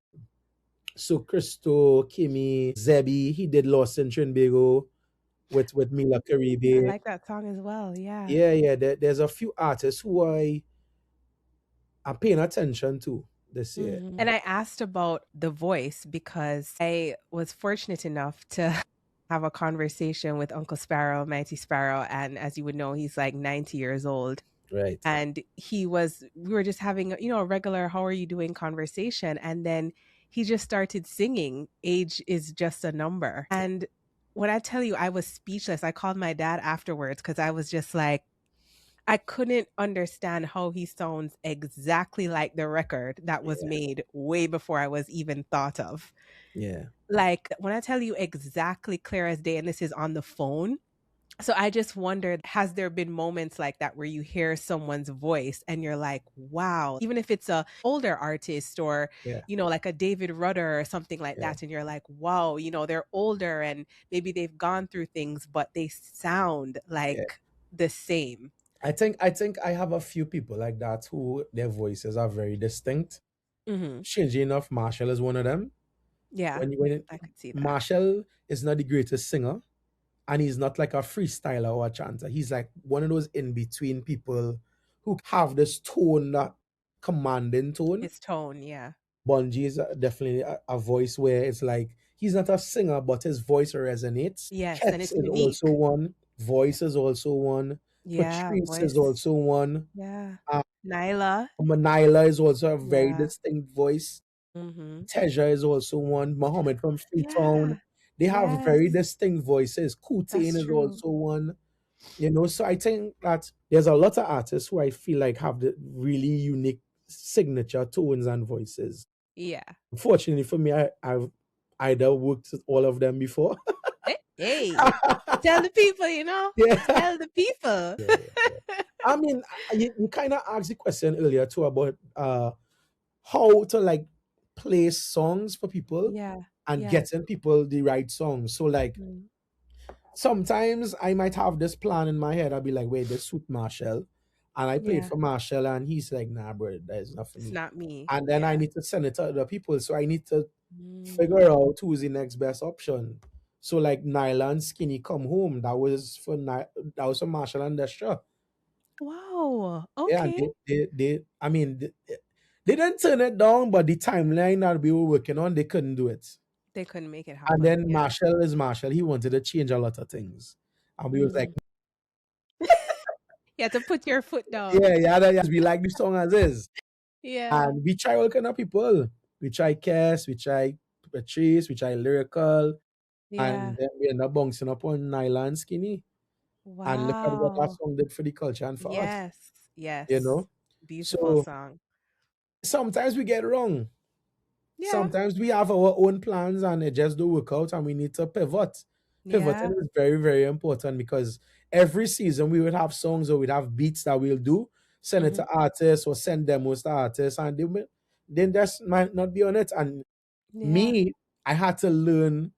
So Christo, Kimmy, Zebby, he did Lost in Trinbago with Mila I Caribe. like that song as well. Yeah. Yeah, yeah. There's a few artists who I'm paying attention to this year. And I asked about the voice because I was fortunate enough to have a conversation with Uncle Sparrow, Mighty Sparrow. And as you would know, he's like 90 years old. Right. And we were just having, a regular, how are you doing conversation. And then he just started singing, Age is Just a Number. And when I tell you, I was speechless. I called my dad afterwards because I was just like, I couldn't understand how he sounds exactly like the record that was Yeah. made way before I was even thought of. Yeah. Like when I tell you exactly clear as day, and this is on the phone. So I just wondered, has there been moments like that where you hear someone's voice and you're like, wow, even if it's a older artist or, Yeah. like a David Rudder or something like Yeah. that, and you're like, wow, they're older and maybe they've gone through things, but they sound Yeah. like the same. I think I have a few people like that who their voices are very distinct. Hmm. Strangely enough, Machel is one of them. Yeah, When I could see that. Machel is not the greatest singer, and he's not like a freestyler or a chanter. He's like one of those in between people who have this tone, that commanding tone. His tone, yeah. Bungie is definitely a voice where it's like he's not a singer, but his voice resonates. Yes, and Kets it's is also unique. one. Voice is also one. Yeah, Patrice is voice. also one. Yeah. Uh, Nyla. Nailah is also a very Yeah. distinct voice. Hmm. Teja is also one. Mohammed from Freetown. Yeah. They have very Yes, distinct voices. that's Kutain is true. also one. So I think that there's a lot of artists who I feel like have the really unique signature tones and voices. Yeah. Unfortunately for me, I've either worked with all of them before. Hey, tell the people, Yeah. tell the people. Yeah, yeah. I mean, you kind of asked the question earlier too about how to like play songs for people Yeah. and Yeah. getting people the right songs. So like Mm. sometimes I might have this plan in my head. I'll be like, wait, this suit Marshall. And I play it Yeah. for Marshall and he's like, nah, bro, that is not for It's me. not me. And then I Yeah. need to send it to other people. So I need to Mm. figure out who's the next best option. So like Nailah and Skinny Come Home, that was for Marshall and Destra. Wow. Yeah, and Okay. I mean, they didn't turn it down, but the timeline that we were working on, they couldn't do it. They couldn't make it And happen. then Yeah. Marshall is Marshall. He wanted to change a lot of things. And we was like, Mm. You had to put your foot down. yeah, yeah, we like the song as is. Yeah. And we try all kind of people. We try Cass, we try Patrice, we try Lyrical, Yeah. and then we end up bouncing up on Nailah and Skinny. And look at what that Wow. song did for the culture and for us, Yes. you Yes. know? Beautiful So song. sometimes we get wrong. Yeah. Sometimes we have our own plans and it just don't work out and we need to pivot. Yeah. Pivoting is very, very important because every season we would have songs or we'd have beats that we'll do, send it Hmm. to artists or send demos to artists, and they just might not be on it. And Yeah. me, I had to learn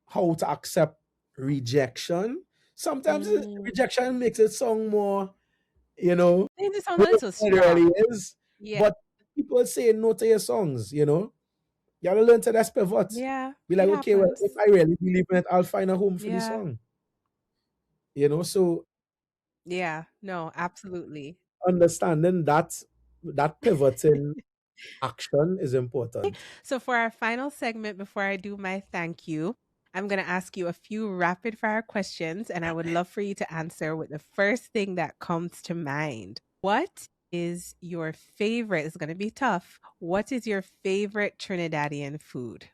how to accept rejection. Sometimes Mm. rejection makes it sound more, you know, Made it sound a good little than it really strong. is. Yeah. But people say no to your songs. You gotta learn to just pivot. Yeah. Be like, It okay, well, if happens. I really believe in it, I'll find a home for the Yeah. song. So Yeah. No, absolutely. understanding that pivoting action is important. So, for our final segment, before I do my thank you, I'm going to ask you a few rapid fire questions, and I would love for you to answer with the first thing that comes to mind. What is your favorite? It's going to be tough. What is your favorite Trinidadian food?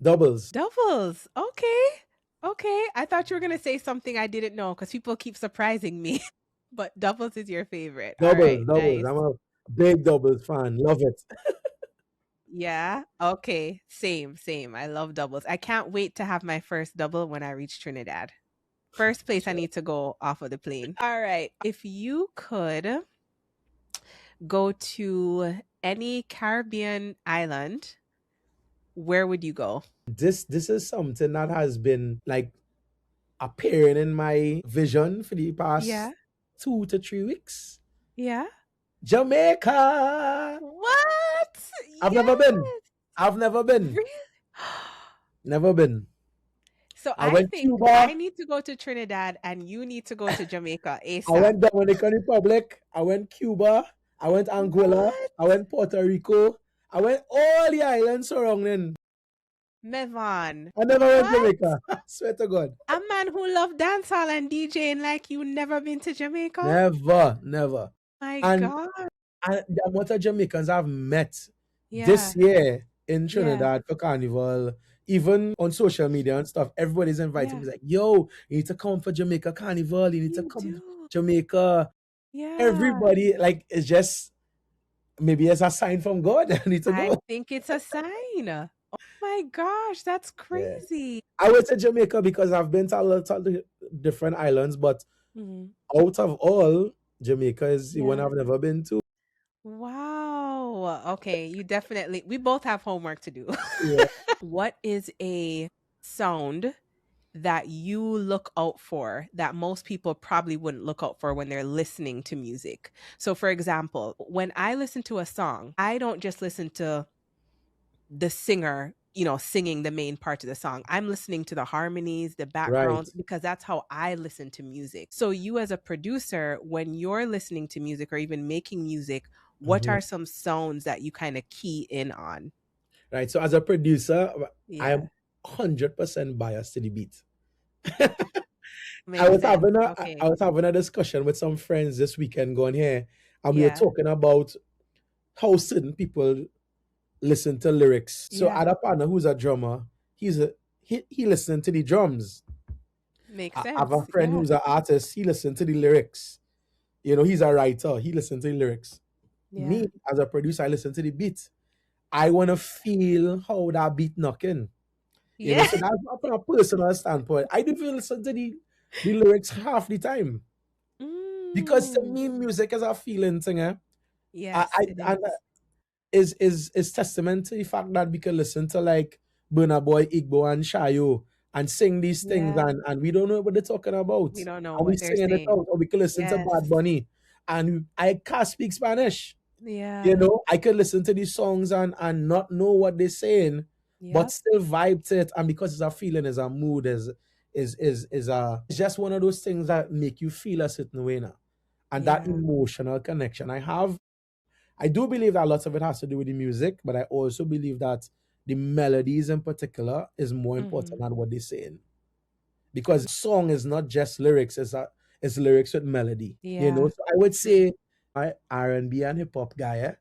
Doubles. Doubles. Okay. Okay. I thought you were going to say something I didn't know because people keep surprising me. But doubles is your favorite. All Doubles, right. doubles. Nice. I'm a big doubles fan. Love it. Yeah. Okay. Same, same. I love doubles. I can't wait to have my first double when I reach Trinidad. First place I Sure. need to go off of the plane. All right. If you could go to any Caribbean island, where would you go? This is something that has been like appearing in my vision for the Yeah. past 2 to 3 weeks. Yeah. Jamaica. What? I've never been. Yes. I've never been. Really? Never been. So I I went think I Cuba. need to go to Trinidad and you need to go to Jamaica I ASAP. went Dominican Republic. I went Cuba. I went Angola. What? I went Puerto Rico. I went all the islands surrounding. Mevon. I never went What? Jamaica. I swear to God. A man who loved dancehall and DJing like you never been to Jamaica? Never, never. My And, God. and the amount of Jamaicans I've met Yeah. this year in Yeah. Trinidad for Carnival, even on social media and stuff, everybody's inviting Yeah. me like, yo, you need to come for Jamaica Carnival. You need to You come do. Jamaica, Yeah. everybody, like, it's just maybe it's a sign from God. I need to I go. think it's a sign. Oh my gosh, that's Yeah. crazy. I would say Jamaica because I've been to a lot of different islands, but Mhm. out of all, Jamaica is the one Yeah. I've never been to. Wow. Okay, we both have homework to do. Yeah. What is a sound that you look out for that most people probably wouldn't look out for when they're listening to music? So, for example, when I listen to a song, I don't just listen to the singer, singing the main part of the song. I'm listening to the harmonies, the Right. backgrounds, because that's how I listen to music. So, you as a producer, when you're listening to music or even making music, what Mhm. are some sounds that you kind of key in on? Right. So as a producer, I Yeah, am 100% biased to the beat. makes sense. I Okay. was having a discussion with some friends this weekend going here, and we were Yeah. talking about how certain people listen to lyrics. So I Yeah. had a partner who's a drummer. He listened to the drums. Makes I have a sense. friend Yeah. who's an artist. He listened to the lyrics. He's a writer. He listened to the lyrics. Yeah. Me as a producer, I listen to the beat. I want to feel how that beat knocking. Yeah. So that's not from a personal standpoint. I do feel listen to the lyrics half the time because to Mm. me, music is a feeling thing. Yes, it And is. is testament to the fact that we can listen to like Burna Boy, Igbo, and Shayo and sing these things, Yeah. and we don't know what they're talking about, We don't know and we what they're singing it saying. out, or we can listen to Yes. Bad Bunny, and I can't speak Spanish. Yeah. I could listen to these songs and not know what they're saying, but Yep. still vibe to it. And because it's a feeling, it's a mood, it's just one of those things that make you feel a certain way now. And that Yeah. emotional connection I do believe that lots of it has to do with the music, but I also believe that the melodies in particular is more important Mhm. than what they're saying. Because song is not just lyrics, it's lyrics with melody. Yeah. So I would True. say R&B and hip hop guy.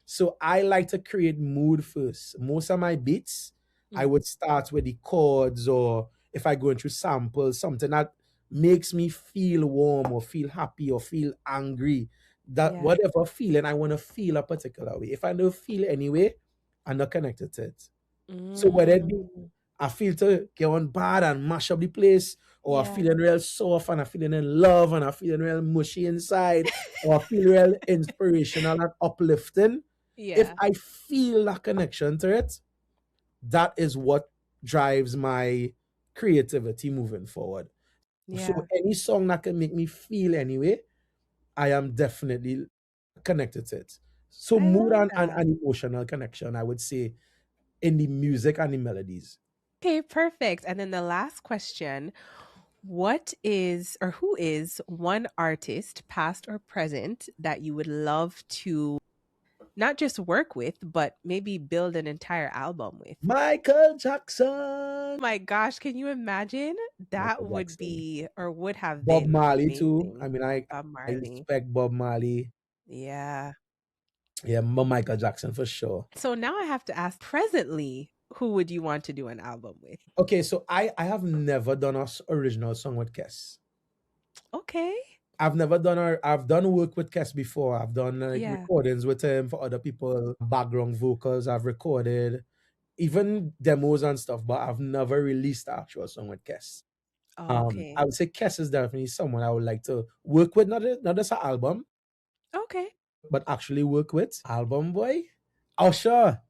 So I like to create mood first. Most of my beats, I Mhm. would start with the chords, or if I go into samples, something that makes me feel warm or feel happy or feel angry. That Yeah. whatever feeling I want to feel a particular way. If I don't feel anyway, I'm not connected to it. So whether it be Mm. I feel to get on bad and mash up the place, or I'm Yeah. feeling real soft and I'm feeling in love and I'm feeling real mushy inside, or I feel real inspirational and uplifting. If Yeah. I feel that connection to it, that is what drives my creativity moving forward. So Yeah. any song that can make me feel anyway, I am definitely connected to it. So I mood love and that. emotional connection, I would say, in the music and the melodies. Okay, perfect. And then the last question, what is or who is one artist, past or present, that you would love to not just work with, but maybe build an entire album with? Michael Jackson. My gosh, can you imagine? That Michael would Jackson. be or would have Bob been Marley too. I amazing. mean, Bob I Marley. respect Bob Marley. Yeah. Yeah, Michael Jackson for sure. So now I have to ask, presently, who would you want to do an album with? Okay, so I have never done a original song with Kes. Okay. I've done work with Kes before. I've done like Yeah. recordings with him for other people, background vocals I've recorded, even demos and stuff, but I've never released the actual song with Kes. I Okay. would say Kes is definitely someone I would like to work with, not just an album, Okay. but actually work with. Album boy, Usher.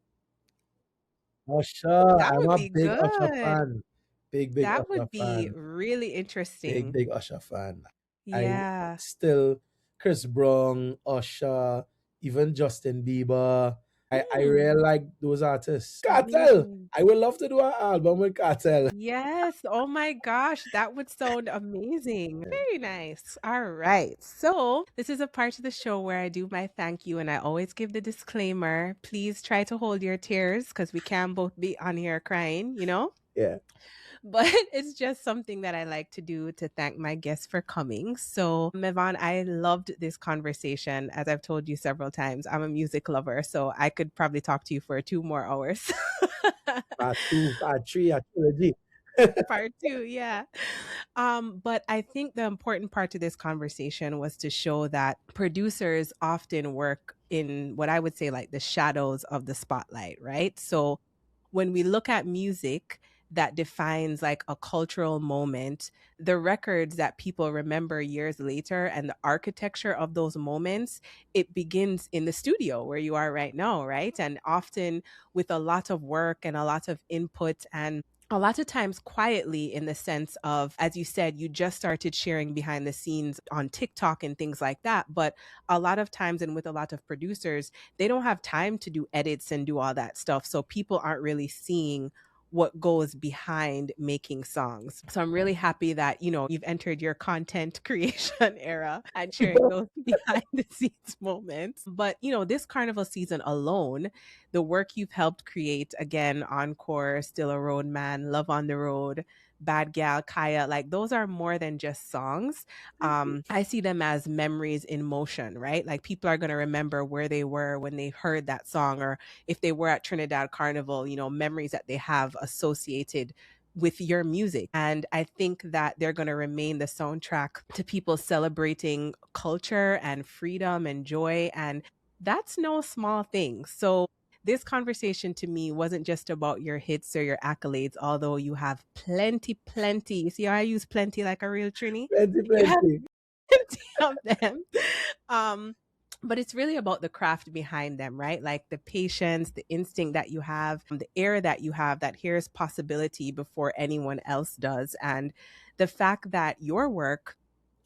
Usher. That I'm would a be big Usher good. fan. Big That Usher would be fan. really interesting. Big Usher fan. I Yeah. still Chris Brown, Usher, even Justin Bieber. I Hmm. really like those artists. Cartel. Amazing. I would love to do an album with Cartel. Yes. Oh my gosh, that would sound amazing. Very nice. All right. So, this is a part of the show where I do my thank you and I always give the disclaimer. Please try to hold your tears because we can both be on here crying. Yeah. But it's just something that I like to do to thank my guests for coming. So, Mevon, I loved this conversation. As I've told you several times, I'm a music lover, so I could probably talk to you for 2 more hours. Part two, part three, a trilogy. Part two, yeah. But I think the important part to this conversation was to show that producers often work in what I would say like the shadows of the spotlight, right? So when we look at music that defines like a cultural moment, the records that people remember years later and the architecture of those moments, it begins in the studio where you are right now, right? And often with a lot of work and a lot of input and a lot of times quietly in the sense of, as you said, you just started sharing behind the scenes on TikTok and things like that. But a lot of times, and with a lot of producers, they don't have time to do edits and do all that stuff. So people aren't really seeing what goes behind making songs. So I'm really happy that, you've entered your content creation era and sharing those behind the scenes moments. But, this carnival season alone, the work you've helped create, again, Encore, Still a Road Man, Love on the Road, Badgyal, Kaya, like those are more than just songs. I see them as memories in motion, right? Like people are going to remember where they were when they heard that song, or if they were at Trinidad Carnival, memories that they have associated with your music. And I think that they're going to remain the soundtrack to people celebrating culture and freedom and joy. And that's no small thing. So this conversation to me wasn't just about your hits or your accolades, although you have plenty, plenty. You see how I use plenty like a real Trini? Plenty, You have plenty. plenty of them. But it's really about the craft behind them, right? Like the patience, the instinct that you have, the air that you have that hears possibility before anyone else does. And the fact that your work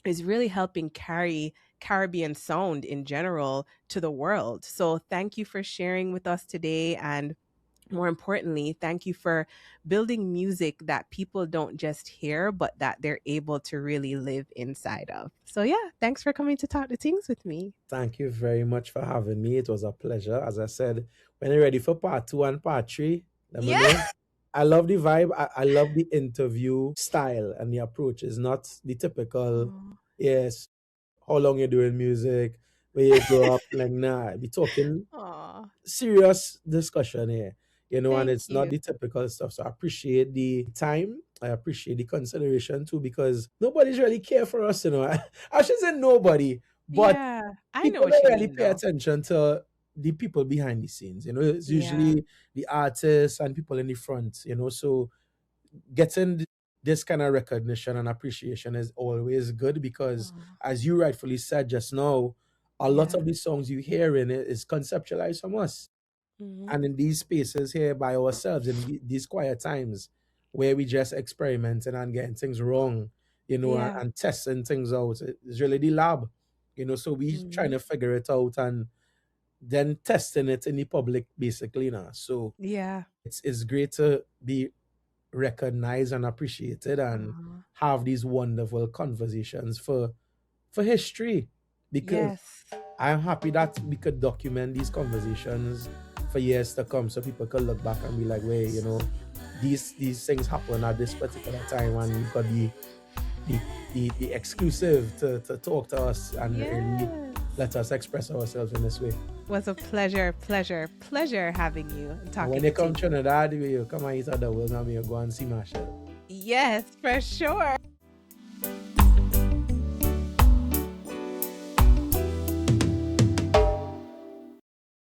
is really helping carry Caribbean sound in general to the world. So thank you for sharing with us today. And more importantly, thank you for building music that people don't just hear, but that they're able to really live inside of. So, yeah, thanks for coming to talk to Tings with me. Thank you very much for having me. It was a pleasure. As I said, when you're ready for part 2 and part 3, let me know. I love the vibe. I love the interview style and the approach. It's not the typical, yes, how long you doing music, where you grow up. Like, nah, we talking Aw, serious discussion here, and thank it's not you. the typical stuff. So I appreciate the time. I appreciate the consideration too, because nobody's really care for us. I should say nobody, but Yeah, I know people what don't you really mean, pay though. attention to the people behind the scenes. It's Yeah. usually the artists and people in the front. So getting this kind of recognition and appreciation is always good because, Aw, as you rightfully said just now, a lot yeah. of the songs you hear in it is conceptualized from us. Hmm. And in these spaces here by ourselves, in these quiet times where we just experimenting and getting things wrong, and, Yeah. and testing things out, it's really the lab. So we trying Hmm. to figure it out and then testing it in the public basically now. So Yeah. it's great to be recognized and appreciated and Aw, have these wonderful conversations for history, because yes. I'm happy that we could document these conversations for years to come, so people could look back and be like, wait, these things happen at this particular time, and we've got the the exclusive to talk to us and really Yes. let us express ourselves in this way. Was a pleasure, pleasure, pleasure having you and And when talking you to come Tings. Trinidad, you come and eat at the world, and you go and see Machel. Yes, for sure.